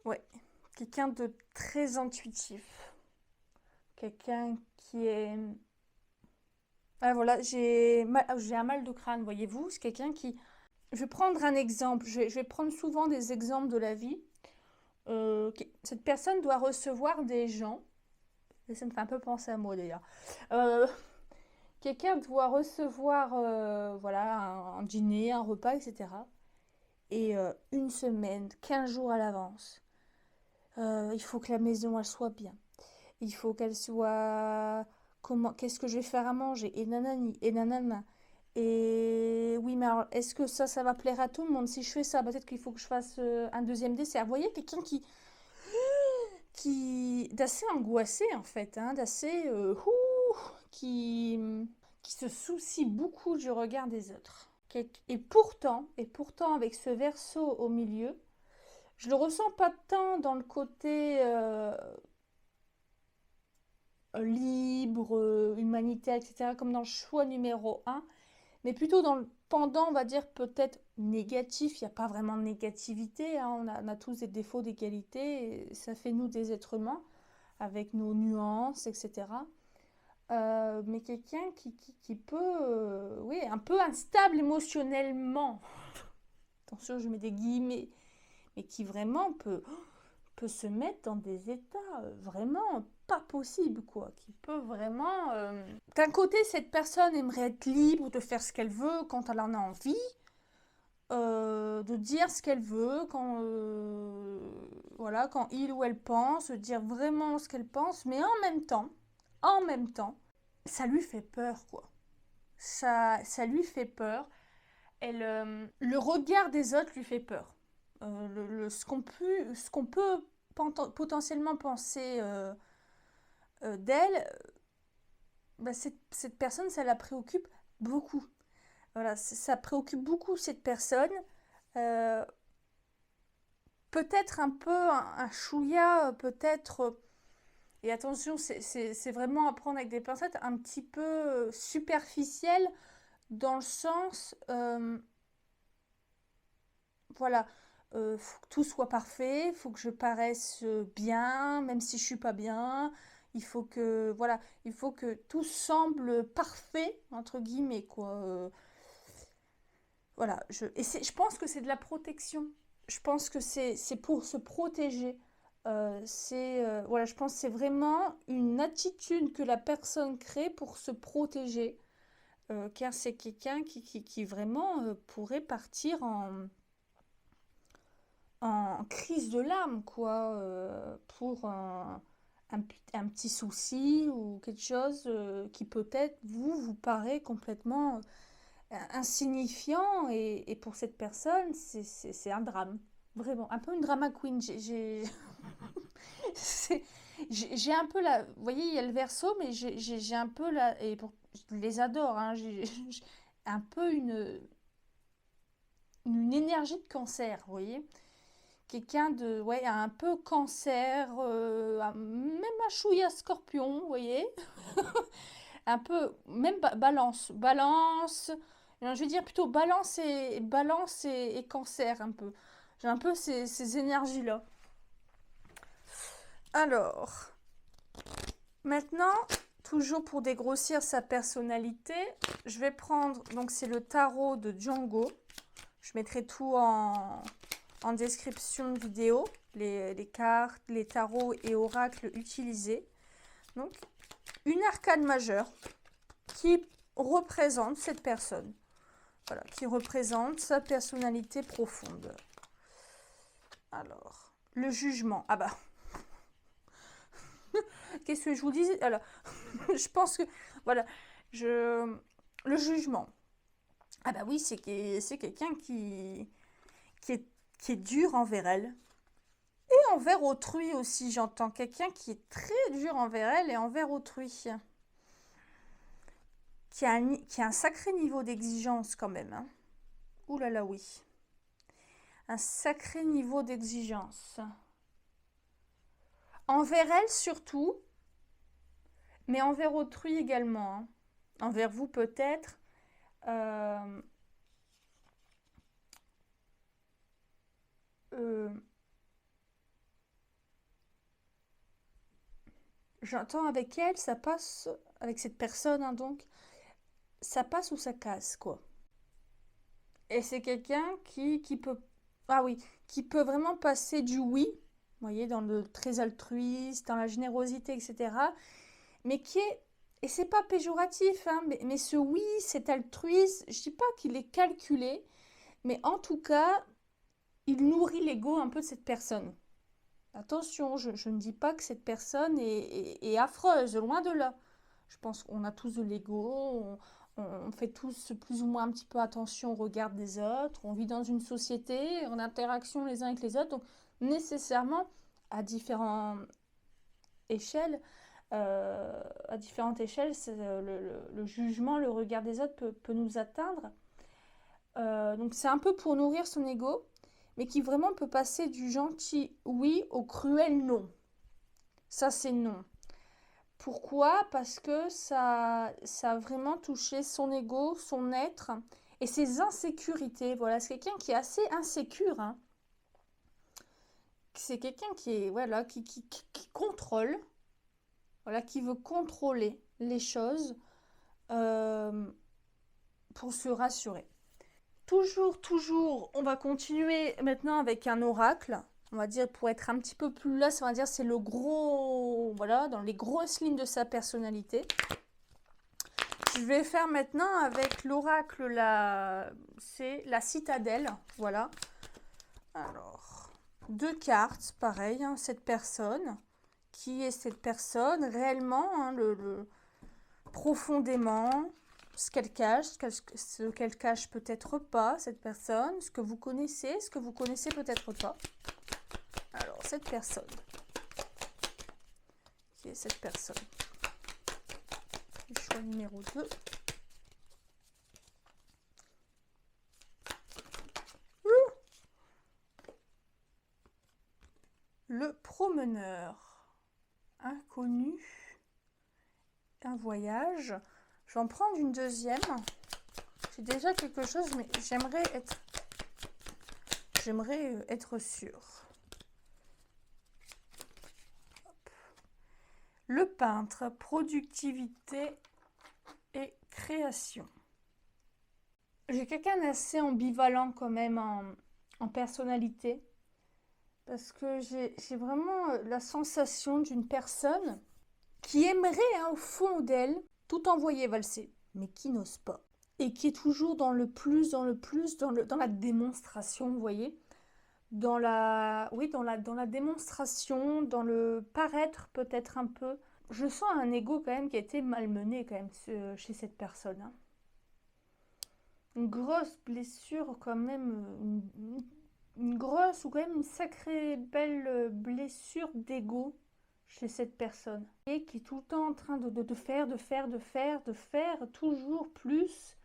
Ouais, quelqu'un de très intuitif. Quelqu'un qui est... Ah, voilà, j'ai un mal de crâne, voyez-vous. C'est quelqu'un qui... Je vais prendre un exemple. Je vais prendre souvent des exemples de la vie. Cette personne doit recevoir des gens. Et ça me fait un peu penser à moi, d'ailleurs. Quelqu'un doit recevoir voilà, un dîner, un repas, etc. Et une semaine, 15 jours à l'avance. Il faut que la maison, elle soit bien. Il faut qu'elle soit... Qu'est-ce que je vais faire à manger? Et nanani, et nanana. Et oui, mais alors, est-ce que ça va plaire à tout le monde? Si je fais ça, peut-être qu'il faut que je fasse un deuxième dessert. Vous voyez, quelqu'un d'assez angoissé, en fait, hein, d'assez... qui se soucie beaucoup du regard des autres. Et pourtant, avec ce verso au milieu, je le ressens pas tant dans le côté libre, humanitaire, etc., comme dans le choix numéro un, mais plutôt dans le pendant, on va dire, peut-être négatif. Il n'y a pas vraiment de négativité, hein. On a tous des défauts, des qualités, et ça fait nous des êtres humains, avec nos nuances, etc. Mais quelqu'un qui peut, oui, un peu instable émotionnellement, attention, je mets des guillemets, mais qui vraiment peut se mettre dans des états vraiment pas possibles, quoi. Qui peut vraiment... D'un côté, cette personne aimerait être libre de faire ce qu'elle veut quand elle en a envie, de dire ce qu'elle veut quand, voilà, quand il ou elle pense, de dire vraiment ce qu'elle pense, mais en même temps, ça lui fait peur, quoi. Ça lui fait peur. Le regard des autres lui fait peur. Ce qu'on peut potentiellement penser d'elle, bah, cette personne, ça la préoccupe beaucoup. Voilà, ça préoccupe beaucoup cette personne. Euh, Peut-être un peu un chouïa, peut-être... et attention, c'est vraiment à prendre avec des pincettes, un petit peu superficiel, dans le sens... voilà, faut que tout soit parfait, faut que je paraisse bien, même si je suis pas bien. Il faut que, voilà, il faut que tout semble parfait, entre guillemets, quoi. Voilà, je pense que c'est de la protection. Je pense que c'est pour se protéger. Voilà, je pense que c'est vraiment une attitude que la personne crée pour se protéger. Car c'est quelqu'un qui vraiment pourrait partir en crise de larmes, quoi, pour un petit souci ou quelque chose qui peut-être vous paraît complètement insignifiant et pour cette personne, c'est un drame. Vraiment, un peu une drama queen. C'est- j'ai un peu la... Vous voyez, il y a le verso, mais j'ai un peu la... Et je les adore, hein, j'ai un peu une énergie de cancer, vous voyez. Quelqu'un de, ouais, un peu cancer, même un chouïa scorpion, vous voyez. Un peu, même balance, je veux dire plutôt balance et cancer un peu. J'ai un peu ces énergies-là. Alors, maintenant, toujours pour dégrossir sa personnalité, je vais prendre, donc c'est le tarot de Django. Je mettrai tout en description de vidéo, les cartes, les tarots et oracles utilisés. Donc, une arcane majeure qui représente cette personne. Voilà, qui représente sa personnalité profonde. Alors, le jugement. Ah bah, qu'est-ce que je vous disais? Alors, je pense que, voilà, le jugement. Ah bah oui, c'est quelqu'un qui est, qui est dur envers elle. Et envers autrui aussi, j'entends. Quelqu'un qui est très dur envers elle et envers autrui. Qui a un sacré niveau d'exigence quand même, hein. Ouh là là, oui. Un sacré niveau d'exigence. Envers elle surtout, mais envers autrui également, hein. Envers vous peut-être. Euh, euh, J'entends avec elle, ça passe, avec cette personne, hein, donc, ça passe ou ça casse, quoi. Et c'est quelqu'un qui peut, ah oui, qui peut vraiment passer du oui, vous voyez, dans le très altruiste, dans la générosité, etc. Mais qui est, et c'est pas péjoratif, hein, mais ce oui, cet altruisme, je dis pas qu'il est calculé, mais en tout cas, il nourrit l'ego un peu de cette personne. Attention, je ne dis pas que cette personne est affreuse, loin de là. Je pense qu'on a tous de l'ego, on fait tous plus ou moins un petit peu attention au regard des autres, on vit dans une société, en interaction les uns avec les autres, donc nécessairement, à différentes échelles, à différentes échelles, le jugement, le regard des autres peut nous atteindre. Donc c'est un peu pour nourrir son ego, mais qui vraiment peut passer du gentil oui au cruel non. Ça, c'est non. Pourquoi? Parce que ça a vraiment touché son ego, son être et ses insécurités. Voilà, c'est quelqu'un qui est assez insécure, hein. C'est quelqu'un qui est, voilà, qui contrôle, voilà, qui veut contrôler les choses euh, pour se rassurer. Toujours, on va continuer maintenant avec un oracle. On va dire, pour être un petit peu plus là, on va dire, c'est le gros, voilà, dans les grosses lignes de sa personnalité. Je vais faire maintenant avec l'oracle, c'est la citadelle, voilà. Alors, 2 cartes, pareil, hein, cette personne. Qui est cette personne réellement, hein, profondément, ce qu'elle cache, ce qu'elle cache peut-être pas, cette personne, ce que vous connaissez peut-être pas. Alors, cette personne. Qui est cette personne? Le choix numéro 2. Le promeneur. Inconnu. Un voyage. Je vais en prendre une deuxième. J'ai déjà quelque chose, mais j'aimerais être sûre. Le peintre, productivité et création. J'ai quelqu'un d'assez ambivalent quand même en personnalité. Parce que j'ai vraiment la sensation d'une personne qui aimerait, hein, au fond d'elle, tout envoyer valser, mais qui n'ose pas. Et qui est toujours dans le plus, dans la démonstration, vous voyez. Dans la démonstration, dans le paraître peut-être un peu. Je sens un ego quand même qui a été malmené quand même chez cette personne, hein. Une grosse blessure quand même, une grosse ou quand même une sacrée belle blessure d'ego chez cette personne. Et qui est tout le temps en train de faire toujours plus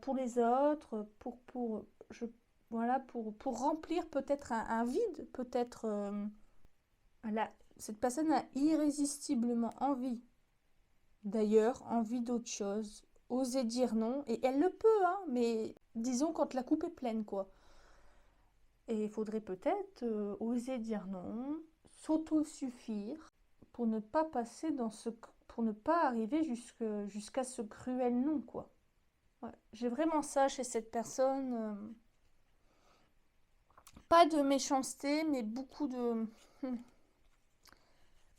pour les autres, pour remplir peut-être un vide, peut-être cette personne a irrésistiblement envie, d'ailleurs, envie d'autre chose, oser dire non, et elle le peut, hein, mais disons quand la coupe est pleine, quoi. Et il faudrait peut-être oser dire non, s'auto-suffire pour ne pas passer pour ne pas arriver jusqu'à ce cruel non, quoi. Ouais. J'ai vraiment ça chez cette personne. Pas de méchanceté, mais beaucoup de...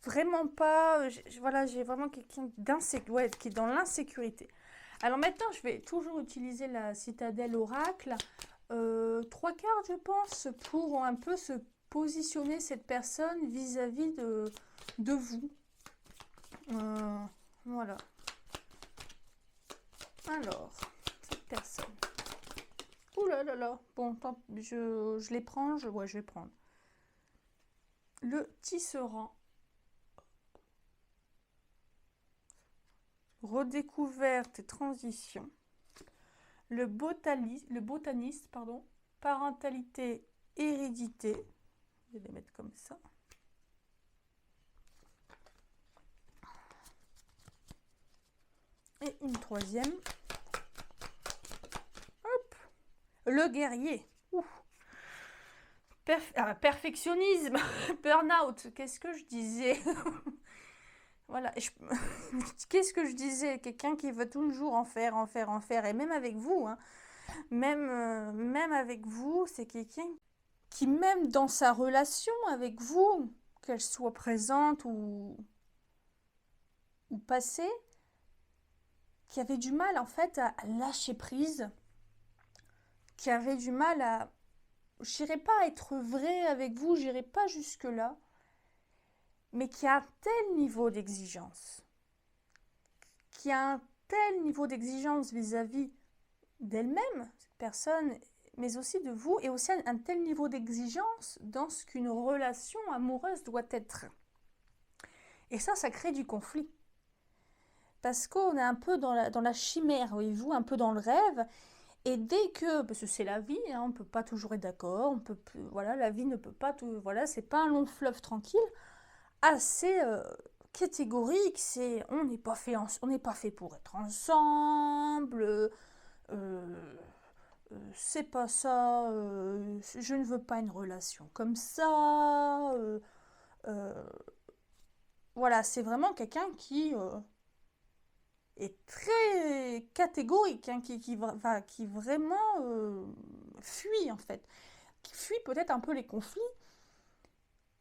Vraiment pas... Voilà, j'ai vraiment quelqu'un qui est dans l'insécurité. Alors maintenant, je vais toujours utiliser la citadelle oracle. 3 cartes, je pense, pour un peu se positionner cette personne vis-à-vis de vous. Euh, voilà. Alors, cette personne. Ouh là là là. Bon, tant, je les prends. Ouais, je vais prendre. Le tisserand. Redécouverte et transition. Le botaniste, pardon. Parentalité, hérédité. Je vais les mettre comme ça. Et une troisième. Hop. Le guerrier. Ouh. Perfectionnisme. Burnout. Qu'est-ce que je disais? Voilà. Qu'est-ce que je disais? Quelqu'un qui veut toujours en faire, en faire, en faire. Et même avec vous, hein. Même avec vous, c'est quelqu'un qui, même dans sa relation avec vous, qu'elle soit présente ou passée, qui avait du mal en fait à lâcher prise, qui avait du mal à, je dirais pas être vrai avec vous, j'irai pas jusque là, mais qui a un tel niveau d'exigence, qui a un tel niveau d'exigence vis-à-vis d'elle-même, cette personne, mais aussi de vous, et aussi un tel niveau d'exigence dans ce qu'une relation amoureuse doit être. Et ça crée du conflit. Parce qu'on est un peu dans la chimère, voyez-vous, un peu dans le rêve. Et dès que, parce que c'est la vie, hein, on ne peut pas toujours être d'accord, voilà, la vie ne peut pas tout, voilà, c'est pas un long fleuve tranquille, assez catégorique, c'est on n'est pas fait pour être ensemble, c'est pas ça, je ne veux pas une relation comme ça, voilà, c'est vraiment quelqu'un qui est très catégorique, hein, qui vraiment fuit en fait, qui fuit peut-être un peu les conflits,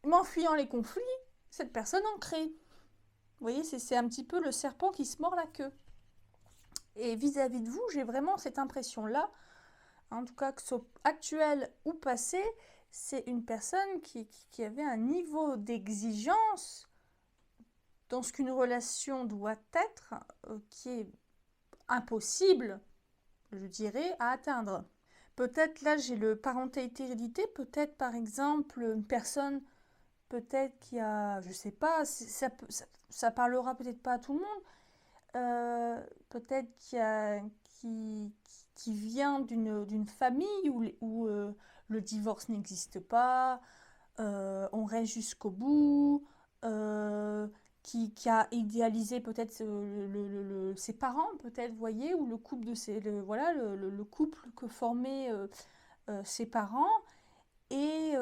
mais en fuyant les conflits, cette personne en crée. Vous voyez, c'est un petit peu le serpent qui se mord la queue. Et vis-à-vis de vous, j'ai vraiment cette impression-là, en tout cas que ce soit actuel ou passé, c'est une personne qui avait un niveau d'exigence dans ce qu'une relation doit être, qui est impossible, je dirais, à atteindre. Peut-être là, j'ai le parentalité hérédité, peut-être par exemple une personne, peut-être qui a, je sais pas, ça parlera peut-être pas à tout le monde, peut-être qui vient d'une famille où le divorce n'existe pas, on reste jusqu'au bout, qui a idéalisé peut-être ses parents, peut-être, vous voyez, ou le couple de voilà, le couple que formaient ses parents, et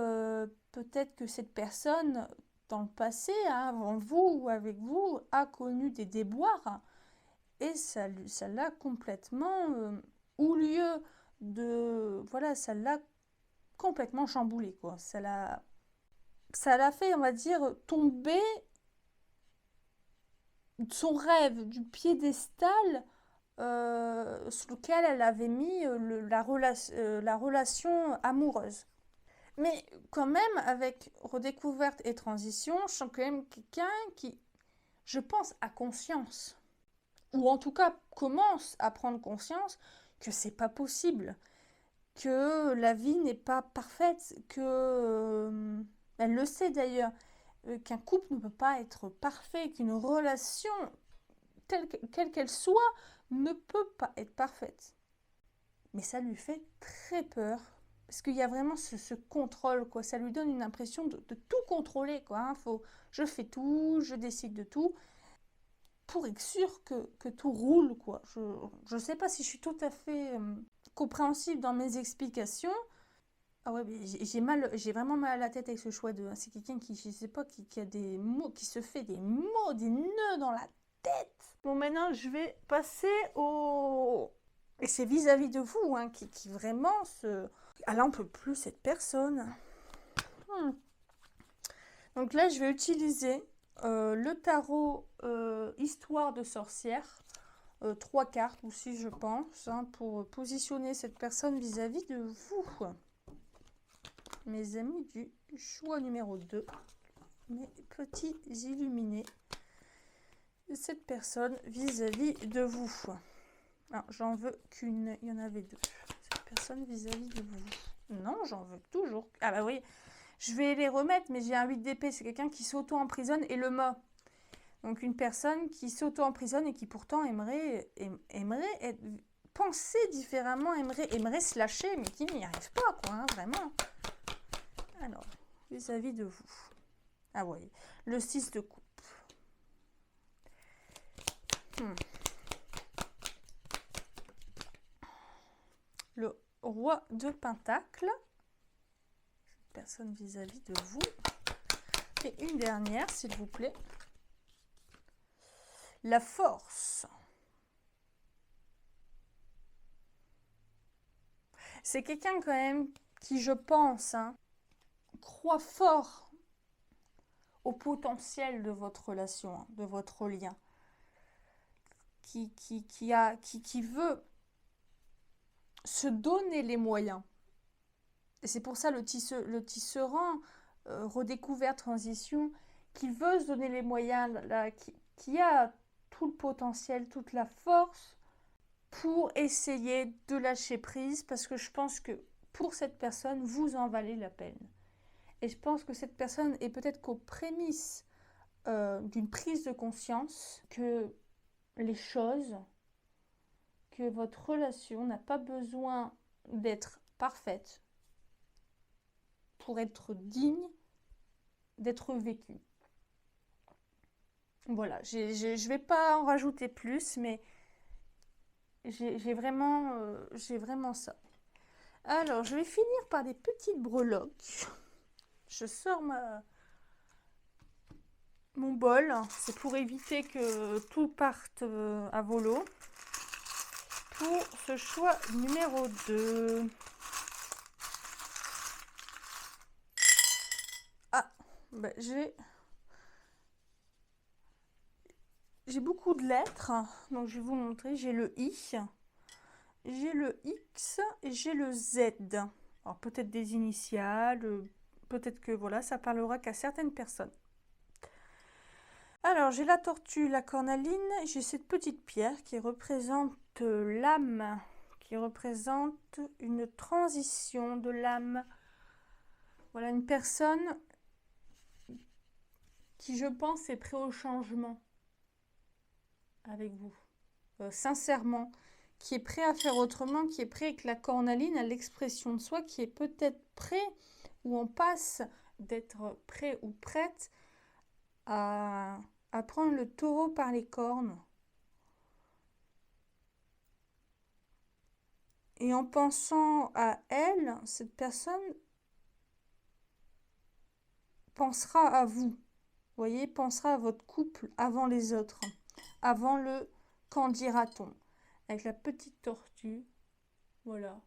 peut-être que cette personne, dans le passé, hein, avant vous ou avec vous, a connu des déboires, et ça l'a complètement, au lieu de, voilà, ça l'a complètement chamboulé, quoi. Ça l'a fait, on va dire, tomber son rêve du piédestal sur lequel elle avait mis la relation amoureuse. Mais quand même, avec redécouverte et transition, je sens quand même quelqu'un qui, je pense, a conscience, ou en tout cas commence à prendre conscience que c'est pas possible, que la vie n'est pas parfaite, que elle le sait d'ailleurs, qu'un couple ne peut pas être parfait, qu'une relation, quelle qu'elle soit, ne peut pas être parfaite. Mais ça lui fait très peur. Parce qu'il y a vraiment ce contrôle, quoi. Ça lui donne une impression de tout contrôler, quoi. Hein. Je fais tout, je décide de tout, pour être sûr que tout roule, quoi. Je ne sais pas si je suis tout à fait compréhensible dans mes explications. Ah ouais, j'ai vraiment mal à la tête avec ce choix de. Hein. C'est quelqu'un qui, je sais pas, qui a des mots, qui se fait des mots, des nœuds dans la tête. Bon, maintenant, je vais passer au. Et c'est vis-à-vis de vous, hein, qui vraiment se. Ah là, on peut plus cette personne. Donc là, je vais utiliser le tarot Histoire de sorcière. 3 cartes aussi, je pense, hein, pour positionner cette personne vis-à-vis de vous. Mes amis du choix numéro 2, mes petits illuminés. cette personne vis-à-vis de vous. Non, j'en veux qu'une. Il y en avait deux. Cette personne vis-à-vis de vous. Non, j'en veux toujours. Ah bah oui, je vais les remettre, mais j'ai un 8 d'épée. C'est quelqu'un qui s'auto-emprisonne et le mât. Donc une personne qui s'auto-emprisonne et qui pourtant aimerait penser différemment, aimerait se lâcher, mais qui n'y arrive pas, quoi, hein, vraiment. Alors, vis-à-vis de vous. Ah oui, le 6 de coupe. Le roi de pentacle. Personne vis-à-vis de vous. Et une dernière, s'il vous plaît. La force. C'est quelqu'un quand même qui, je pense, hein, croit fort au potentiel de votre relation, hein, de votre lien. Qui veut se donner les moyens. Et c'est pour ça le tisserand, redécouverte, transition, qui veut se donner les moyens, là, qui a tout le potentiel, toute la force pour essayer de lâcher prise, parce que je pense que pour cette personne, vous en valez la peine. Et je pense que cette personne est peut-être qu'aux prémices d'une prise de conscience que les choses, que votre relation n'a pas besoin d'être parfaite pour être digne d'être vécue. Voilà, je vais pas en rajouter plus, mais j'ai vraiment ça. Alors, je vais finir par des petites breloques. Je sors mon bol, c'est pour éviter que tout parte à volo. Pour ce choix numéro 2. Ah, bah, j'ai beaucoup de lettres, donc je vais vous montrer. J'ai le I, j'ai le X et j'ai le Z. Alors peut-être des initiales, peut-être que voilà, ça parlera qu'à certaines personnes. Alors j'ai la tortue, la cornaline, j'ai cette petite pierre qui représente l'âme, qui représente une transition de l'âme. Voilà une personne qui, je pense, est prêt au changement avec vous. Sincèrement, qui est prêt à faire autrement, qui est prêt avec la cornaline à l'expression de soi, qui est peut-être prêt, ou on passe d'être prêt ou prête à prendre le taureau par les cornes. Et en pensant à elle, cette personne pensera à vous. Vous voyez, pensera à votre couple avant les autres, avant le qu'en dira-t-on. Avec la petite tortue, voilà.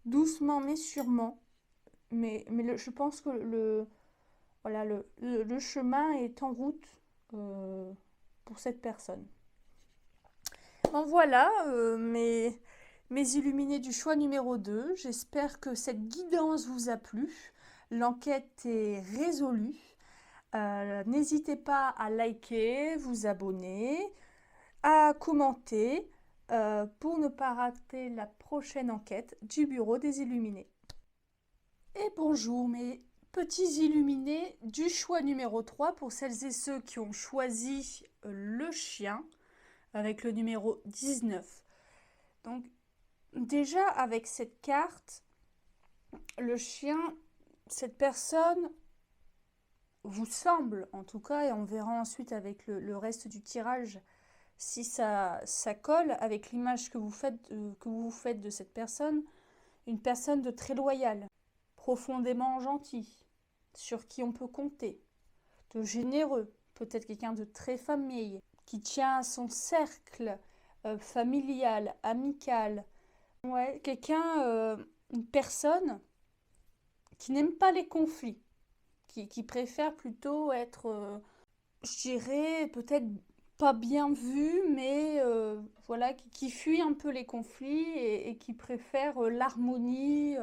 Doucement mais sûrement. Mais je pense que voilà, le chemin est en route pour cette personne. Bon, voilà mes illuminés du choix numéro 2. J'espère que cette guidance vous a plu. L'enquête est résolue. N'hésitez pas à liker, vous abonner, à commenter pour ne pas rater la prochaine enquête du Bureau des Illuminés. Et bonjour mes petits illuminés du choix numéro 3 pour celles et ceux qui ont choisi le chien avec le numéro 19. Donc déjà avec cette carte, le chien, cette personne vous semble en tout cas, et on verra ensuite avec le reste du tirage si ça colle avec l'image que vous vous faites de cette personne, une personne de très loyale, profondément gentil, sur qui on peut compter, de généreux, peut-être quelqu'un de très famille, qui tient à son cercle familial, amical. Ouais, quelqu'un, une personne qui n'aime pas les conflits, qui préfère plutôt être, je dirais, peut-être pas bien vu, mais voilà, qui fuit un peu les conflits et qui préfère l'harmonie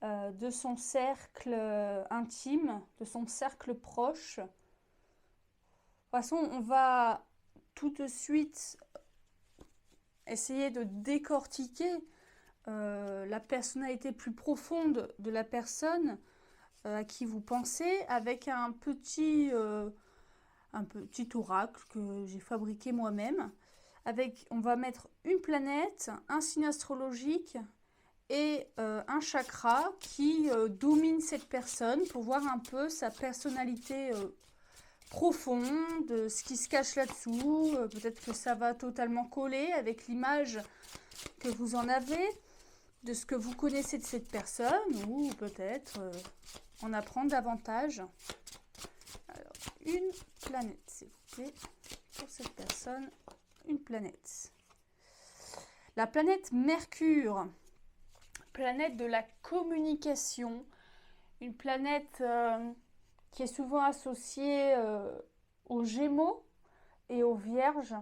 de son cercle intime, de son cercle proche. façon, on va tout de suite essayer de décortiquer la personnalité plus profonde de la personne à qui vous pensez avec un petit oracle que j'ai fabriqué moi-même. On va mettre une planète, un signe astrologique et un chakra qui domine cette personne pour voir un peu sa personnalité profonde, ce qui se cache là-dessous. Peut-être que ça va totalement coller avec l'image que vous en avez, de ce que vous connaissez de cette personne, ou peut-être en apprendre davantage. Alors, une planète, s'il vous plaît, pour cette personne, une planète. La planète Mercure, planète de la communication, une planète qui est souvent associée aux Gémeaux et aux Vierges.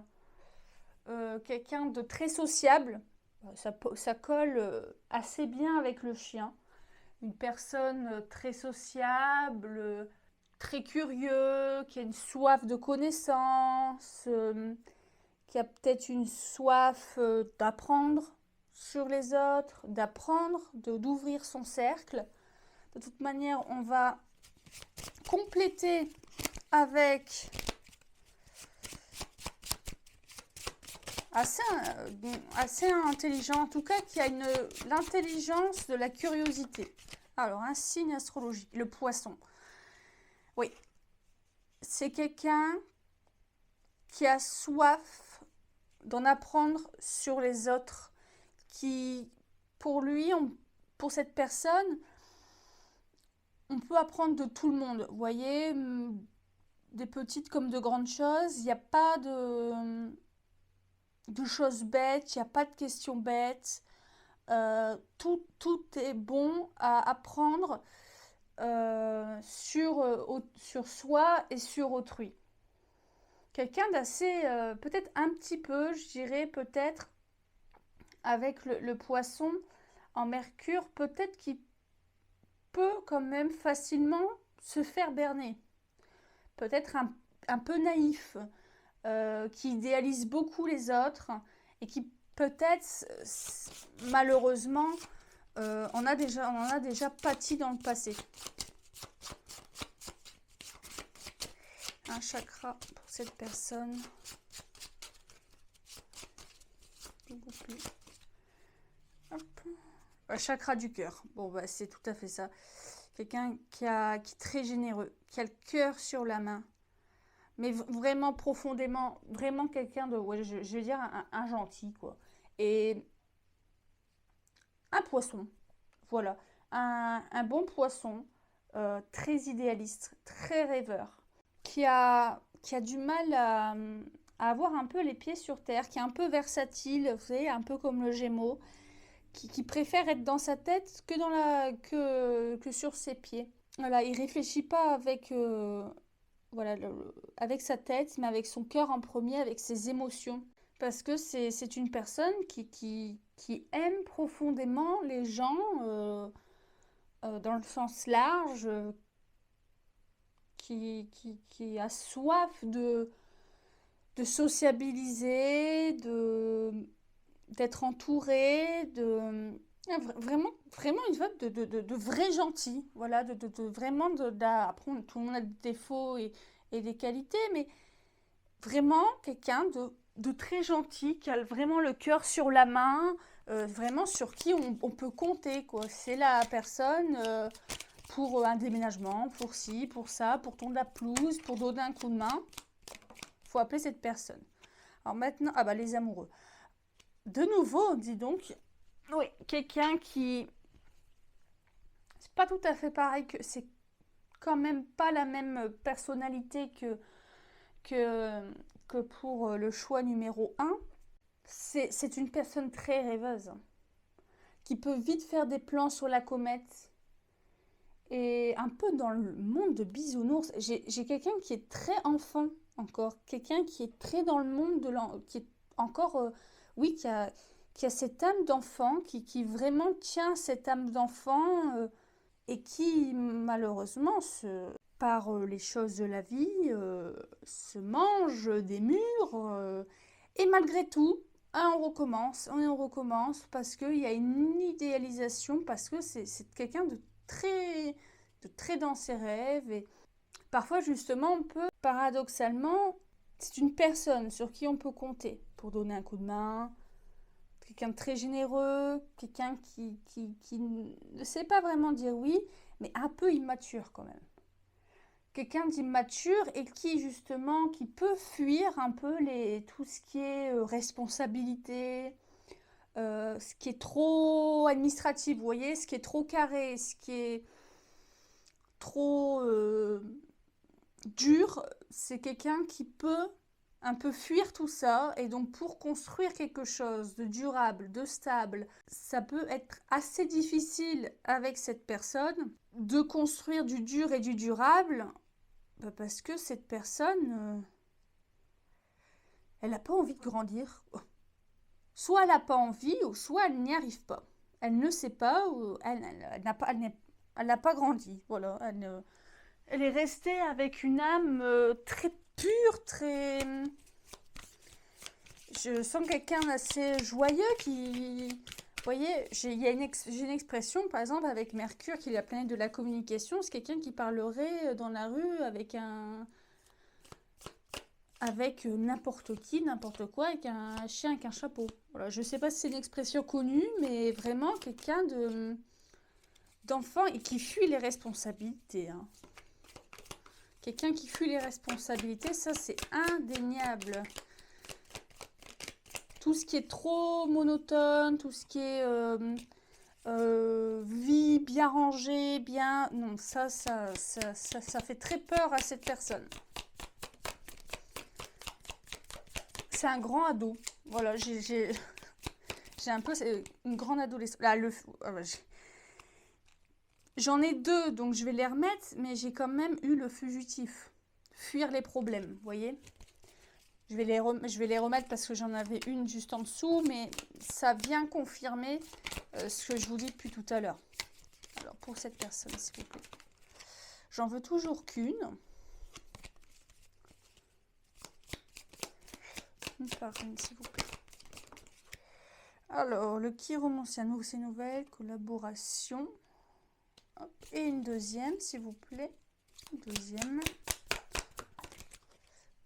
Quelqu'un de très sociable, ça colle assez bien avec le chien. Une personne très sociable, très curieux, qui a une soif de connaissance, qui a peut-être une soif d'apprendre sur les autres, d'apprendre, d'ouvrir son cercle. De toute manière, on va compléter avec assez intelligent, en tout cas qui a l'intelligence de la curiosité. Alors, un signe astrologique, le poisson. Oui, c'est quelqu'un qui a soif d'en apprendre sur les autres, qui, pour lui, pour cette personne, on peut apprendre de tout le monde. Vous voyez, des petites comme de grandes choses, il n'y a pas de choses bêtes, il n'y a pas de questions bêtes. Tout est bon à apprendre sur soi et sur autrui. Quelqu'un d'assez, peut-être un petit peu, je dirais peut-être, avec le poisson en Mercure, peut-être qu'il peut quand même facilement se faire berner. Peut-être un peu naïf, qui idéalise beaucoup les autres et qui peut-être, malheureusement, on en a déjà pâti dans le passé. Un chakra pour cette personne. Hop. Un chakra du cœur. Bon, bah, c'est tout à fait ça. Quelqu'un qui est très généreux, qui a le cœur sur la main, mais vraiment profondément, vraiment quelqu'un de, ouais, je veux dire, un gentil, quoi. Et un poisson, voilà. Un bon poisson, très idéaliste, très rêveur, qui a du mal à avoir un peu les pieds sur terre, qui est un peu versatile, vous savez, un peu comme le Gémeaux, qui préfère être dans sa tête que sur ses pieds. Voilà, il réfléchit pas avec, voilà, avec sa tête, mais avec son cœur en premier, avec ses émotions. Parce que c'est une personne qui aime profondément les gens dans le sens large, qui a soif de sociabiliser, d'être entouré, vraiment, vraiment une vibe de vrai gentil. Voilà, vraiment, après, tout le monde a des défauts et des qualités, mais vraiment quelqu'un de très gentil, qui a vraiment le cœur sur la main, vraiment sur qui on peut compter, quoi. C'est la personne pour un déménagement, pour ci, pour ça, pour tondre la pelouse, pour donner un coup de main. Il faut appeler cette personne. Alors maintenant, ah bah les amoureux. De nouveau, dis donc, oui, quelqu'un qui... C'est pas tout à fait pareil, que c'est quand même pas la même personnalité que pour le choix numéro 1. C'est une personne très rêveuse, qui peut vite faire des plans sur la comète. Et un peu dans le monde de bisounours, j'ai quelqu'un qui est très enfant encore, quelqu'un qui est très dans le monde qui est encore, oui, qui a cette âme d'enfant, qui vraiment tient cette âme d'enfant et qui malheureusement, par les choses de la vie, se mange des murs. Et malgré tout, on recommence, on recommence parce qu'il y a une idéalisation, parce que c'est quelqu'un de très dans ses rêves. Et parfois, justement, on peut, paradoxalement, c'est une personne sur qui on peut compter pour donner un coup de main, quelqu'un de très généreux, quelqu'un qui ne sait pas vraiment dire oui, mais un peu immature quand même. Quelqu'un d'immature et qui justement, qui peut fuir un peu tout ce qui est responsabilité, ce qui est trop administratif, vous voyez, ce qui est trop carré, ce qui est trop dur, c'est quelqu'un qui peut un peu fuir tout ça. Et donc pour construire quelque chose de durable, de stable, ça peut être assez difficile avec cette personne de construire du dur et du durable, parce que cette personne, elle n'a pas envie de grandir. Soit elle n'a pas envie, ou soit elle n'y arrive pas. Elle ne sait pas, ou elle n'a pas grandi. Voilà, elle est restée avec une âme très pure, très... Je sens quelqu'un d'assez joyeux qui... Vous voyez, j'ai une expression, par exemple, avec Mercure, qui est la planète de la communication. C'est quelqu'un qui parlerait dans la rue avec n'importe qui, n'importe quoi, avec un chien avec un chapeau. Voilà, je ne sais pas si c'est une expression connue, mais vraiment quelqu'un d'enfant et qui fuit les responsabilités. Hein. Quelqu'un qui fuit les responsabilités, ça c'est indéniable. Tout ce qui est trop monotone, tout ce qui est vie bien rangée, bien... Non, ça fait très peur à cette personne. C'est un grand ado. Voilà, j'ai un peu une grande adolescente. Là, j'en ai deux, donc je vais les remettre, mais j'ai quand même eu le fugitif. Fuir les problèmes, vous voyez. Je vais les remettre parce que j'en avais une juste en dessous, mais ça vient confirmer ce que je vous dis depuis tout à l'heure. Alors, pour cette personne, s'il vous plaît. J'en veux toujours qu'une. Une par une, s'il vous plaît. Alors, le chiromancien, c'est une nouvelle collaboration. Hop. Et une deuxième, s'il vous plaît. Une deuxième.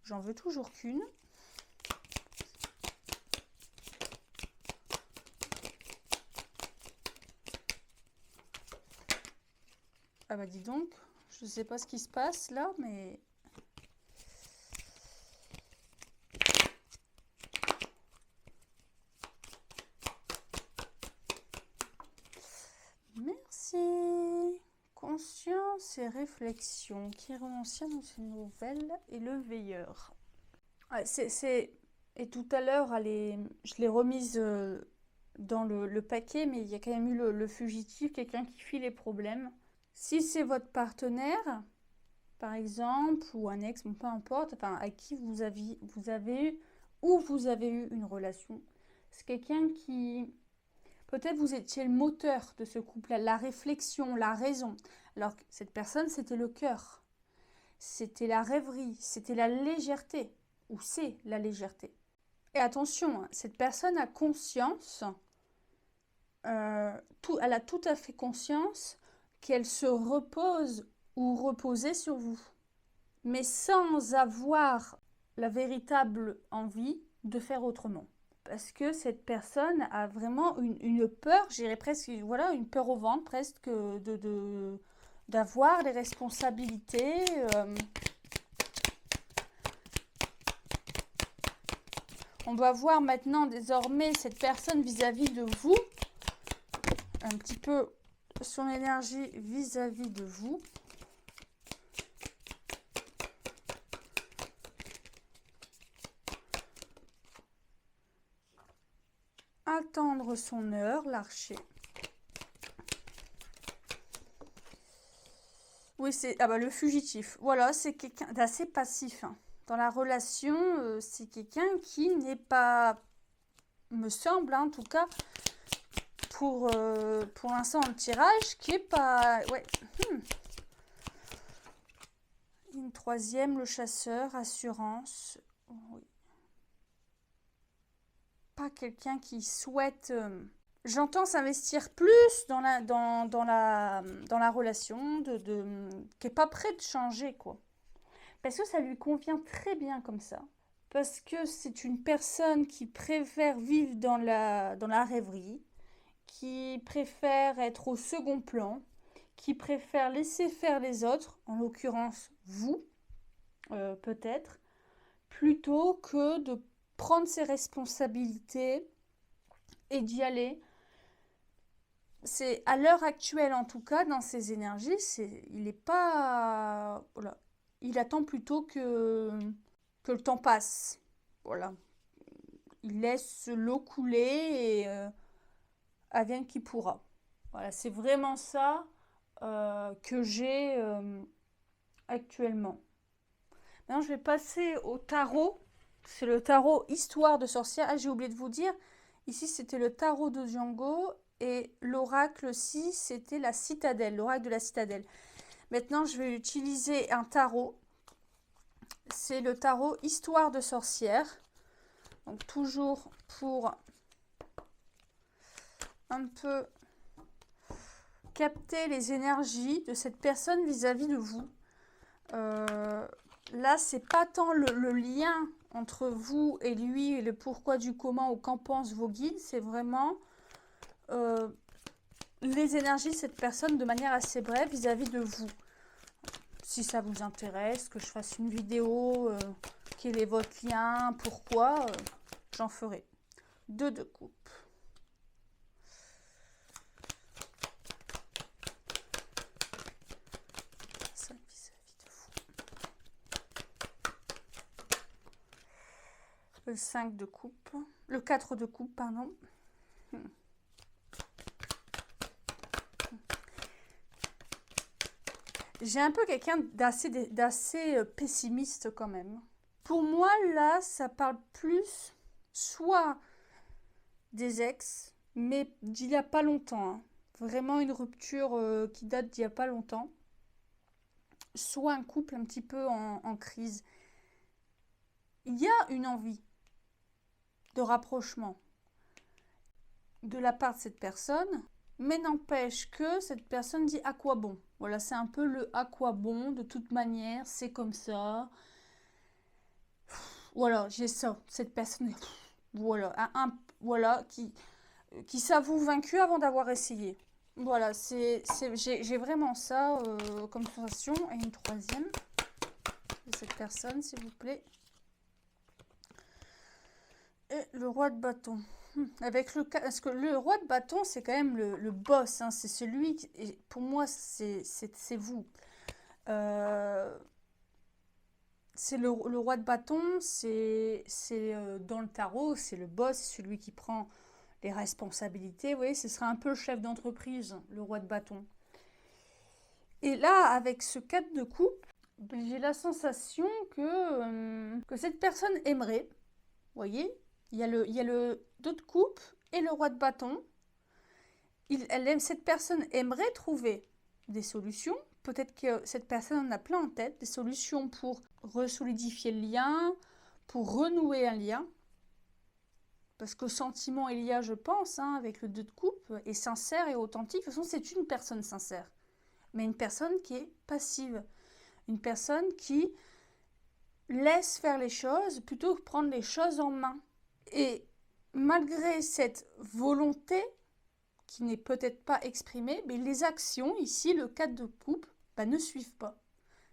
J'en veux toujours qu'une. Ah bah dis donc, je ne sais pas ce qui se passe là, mais... Merci. Conscience et réflexion. Chiromancien dans une nouvelle et le veilleur. Ouais, et tout à l'heure, je l'ai remise dans le paquet, mais il y a quand même eu le fugitif, quelqu'un qui fuit les problèmes. Si c'est votre partenaire, par exemple, ou un ex, peu importe, enfin, à qui vous avez eu une relation, c'est quelqu'un qui... Peut-être vous étiez le moteur de ce couple-là, la réflexion, la raison. Alors que cette personne, c'était le cœur. C'était la rêverie, c'était la légèreté. Ou c'est la légèreté. Et attention, cette personne a conscience, elle a tout à fait conscience qu'elle se repose ou reposer sur vous. Mais sans avoir la véritable envie de faire autrement. Parce que cette personne a vraiment une peur, je dirais presque, voilà, une peur au ventre presque d'avoir les responsabilités. On doit voir maintenant désormais cette personne vis-à-vis de vous, un petit peu son énergie vis-à-vis de vous. Attendre son heure, l'archer. Oui, c'est le fugitif. Voilà, c'est quelqu'un d'assez passif. Hein. Dans la relation, c'est quelqu'un qui n'est pas, me semble, hein, en tout cas, pour l'instant un tirage qui est pas... Ouais. Une troisième, le chasseur, assurance. Oui. Pas quelqu'un qui souhaite... J'entends s'investir plus dans la relation, qui n'est pas prêt de changer, quoi. Parce que ça lui convient très bien comme ça. Parce que c'est une personne qui préfère vivre dans la rêverie, qui préfère être au second plan, qui préfère laisser faire les autres, en l'occurrence vous, peut-être, plutôt que de prendre ses responsabilités et d'y aller. C'est à l'heure actuelle, en tout cas, dans ses énergies, il n'est pas... Voilà. Il attend plutôt que le temps passe. Voilà. Il laisse l'eau couler et advienne qui pourra. Voilà, c'est vraiment ça que j'ai actuellement. Maintenant, je vais passer au tarot. C'est le tarot Histoire de sorcière. Ah, j'ai oublié de vous dire, ici, c'était le tarot de Django et l'oracle 6, c'était la citadelle, l'oracle de la citadelle. Maintenant, je vais utiliser un tarot. C'est le tarot Histoire de sorcière. Donc, toujours pour un peu capter les énergies de cette personne vis-à-vis de vous. Là, c'est pas tant le lien entre vous et lui, et le pourquoi du comment ou qu'en pensent vos guides, c'est vraiment les énergies de cette personne de manière assez brève vis-à-vis de vous. Si ça vous intéresse, que je fasse une vidéo, quel est votre lien, pourquoi, j'en ferai. 2 de coupe. Ça vis-à-vis de vous. Le 5 de coupe. Le 4 de coupe, pardon. J'ai un peu quelqu'un d'assez pessimiste quand même. Pour moi, là, ça parle plus soit des ex, mais d'il n'y a pas longtemps. Hein. Vraiment une rupture qui date d'il n'y a pas longtemps. Soit un couple un petit peu en crise. Il y a une envie de rapprochement de la part de cette personne, mais n'empêche que cette personne dit à quoi bon. Voilà, c'est un peu le à quoi bon, de toute manière, c'est comme ça. Voilà, j'ai ça, cette personne, voilà, voilà, qui s'avoue vaincu avant d'avoir essayé. Voilà, j'ai vraiment ça comme sensation. Et une troisième de cette personne, s'il vous plaît. Et le roi de bâton. Avec parce que le roi de bâton, c'est quand même le boss. Hein, c'est celui qui, pour moi, c'est vous. C'est le roi de bâton, c'est dans le tarot, c'est le boss, celui qui prend les responsabilités. Vous voyez, ce sera un peu le chef d'entreprise, le roi de bâton. Et là, avec ce 4 de coupe, j'ai la sensation que cette personne aimerait, vous voyez, il y a le 2 de coupe et le roi de bâton. Cette personne aimerait trouver des solutions. Peut-être que cette personne en a plein en tête, des solutions pour resolidifier le lien, pour renouer un lien. Parce que sentiment il y a, je pense, hein, avec le 2 de coupe, est sincère et authentique. De toute façon, c'est une personne sincère. Mais une personne qui est passive. Une personne qui laisse faire les choses plutôt que prendre les choses en main. Et malgré cette volonté qui n'est peut-être pas exprimée, mais les actions, ici, le 4 de coupe, ne suivent pas.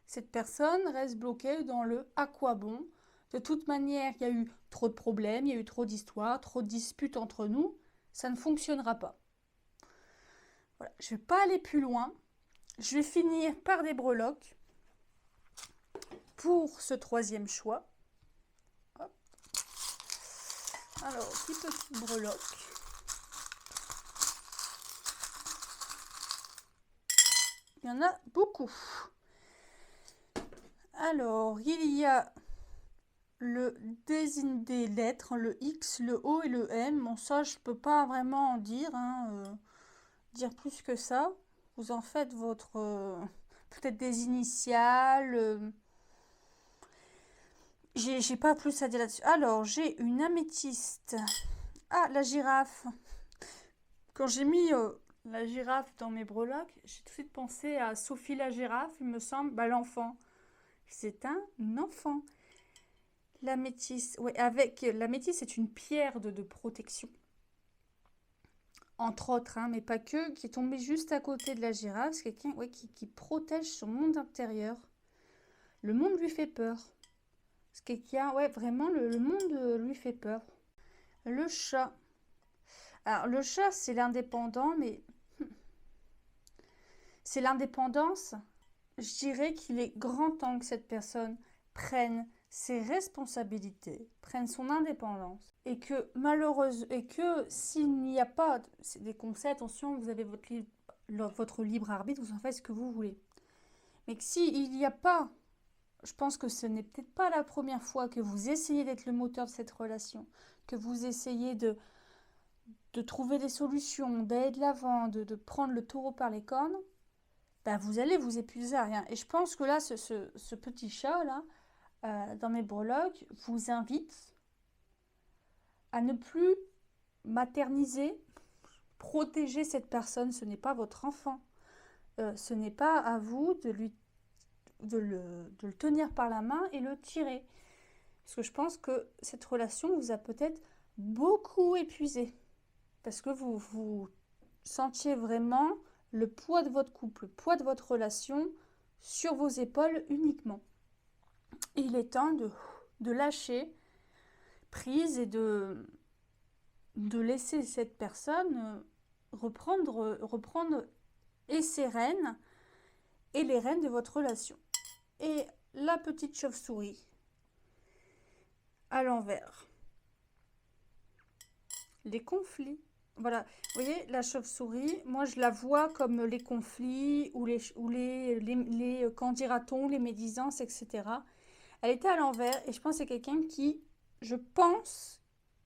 Cette personne reste bloquée dans le « à quoi bon ?» De toute manière, il y a eu trop de problèmes, il y a eu trop d'histoires, trop de disputes entre nous, ça ne fonctionnera pas. Voilà. Je ne vais pas aller plus loin. Je vais finir par des breloques pour ce troisième choix. Hop. Alors, petite breloque. Il y en a beaucoup. Alors, il y a le désigne des lettres, le X, le O et le M. Bon, ça, je peux pas vraiment en dire, hein, dire plus que ça. Vous en faites votre... peut-être des initiales. J'ai pas plus à dire là-dessus. Alors, j'ai une améthyste. Ah, la girafe. Quand j'ai mis la girafe dans mes breloques, j'ai tout de suite pensé à Sophie la girafe, il me semble, bah, l'enfant. C'est un enfant. L'améthyste, ouais, avec l'améthyste, c'est une pierre de protection. Entre autres, hein, mais pas que, qui est tombé juste à côté de la girafe. C'est quelqu'un, ouais, qui protège son monde intérieur. Le monde lui fait peur. C'est quelqu'un, ouais, vraiment, le monde lui fait peur. Le chat. Alors, le chat, c'est l'indépendant, mais c'est l'indépendance. Je dirais qu'il est grand temps que cette personne prenne ses responsabilités, prenne son indépendance. Et que malheureusement, et que s'il n'y a pas, c'est des conseils, attention, vous avez votre libre arbitre, vous en faites ce que vous voulez. Mais que s'il n'y a pas, je pense que ce n'est peut-être pas la première fois que vous essayez d'être le moteur de cette relation, que vous essayez de trouver des solutions, d'aller de l'avant, de prendre le taureau par les cornes, ben vous allez vous épuiser à rien. Et je pense que là, ce petit chat-là, dans mes breloques, vous invite à ne plus materniser, protéger cette personne. Ce n'est pas votre enfant. Ce n'est pas à vous de le tenir par la main et le tirer. Parce que je pense que cette relation vous a peut-être beaucoup épuisé. Parce que vous sentiez vraiment le poids de votre couple, le poids de votre relation sur vos épaules uniquement. Et il est temps de lâcher prise et de laisser cette personne reprendre et ses rênes et les rênes de votre relation. Et la petite chauve-souris à l'envers. Les conflits. Voilà, vous voyez, la chauve-souris, moi je la vois comme les conflits ou les qu'en dira-t-on, les médisances, etc. Elle était à l'envers et je pense que c'est quelqu'un qui, je pense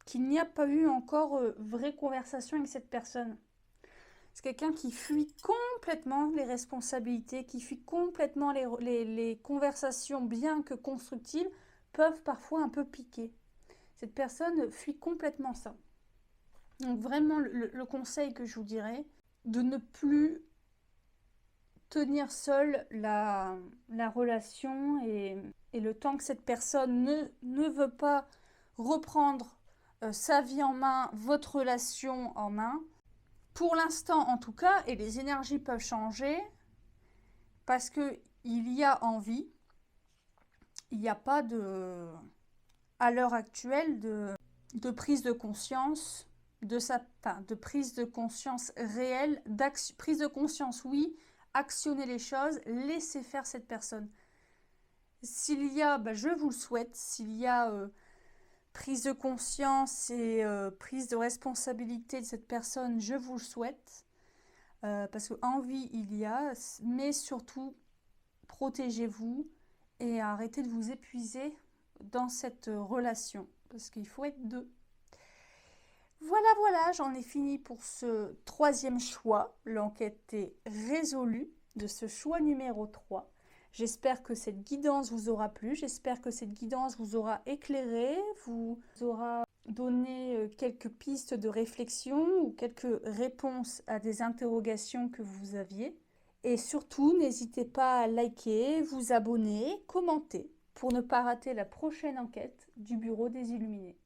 qu'il n'y a pas eu encore vraie conversation avec cette personne. C'est quelqu'un qui fuit complètement les responsabilités, qui fuit complètement les conversations, bien que constructives, peuvent parfois un peu piquer. Cette personne fuit complètement ça. Donc vraiment, le conseil que je vous dirais, de ne plus tenir seul la relation et le temps que cette personne ne veut pas reprendre sa vie en main, votre relation en main. Pour l'instant, en tout cas, et les énergies peuvent changer, parce qu'il y a envie, il n'y a pas à l'heure actuelle de prise de conscience de prise de conscience réelle, prise de conscience, oui, actionner les choses, laisser faire cette personne. S'il y a, je vous le souhaite, s'il y a prise de conscience et prise de responsabilité de cette personne, je vous le souhaite, parce qu'envie il y a, mais surtout, protégez-vous et arrêtez de vous épuiser dans cette relation, parce qu'il faut être deux. Voilà, j'en ai fini pour ce troisième choix. L'enquête est résolue de ce choix numéro 3. J'espère que cette guidance vous aura plu, j'espère que cette guidance vous aura éclairé, vous aura donné quelques pistes de réflexion ou quelques réponses à des interrogations que vous aviez. Et surtout, n'hésitez pas à liker, vous abonner, commenter pour ne pas rater la prochaine enquête du Bureau des Illuminés.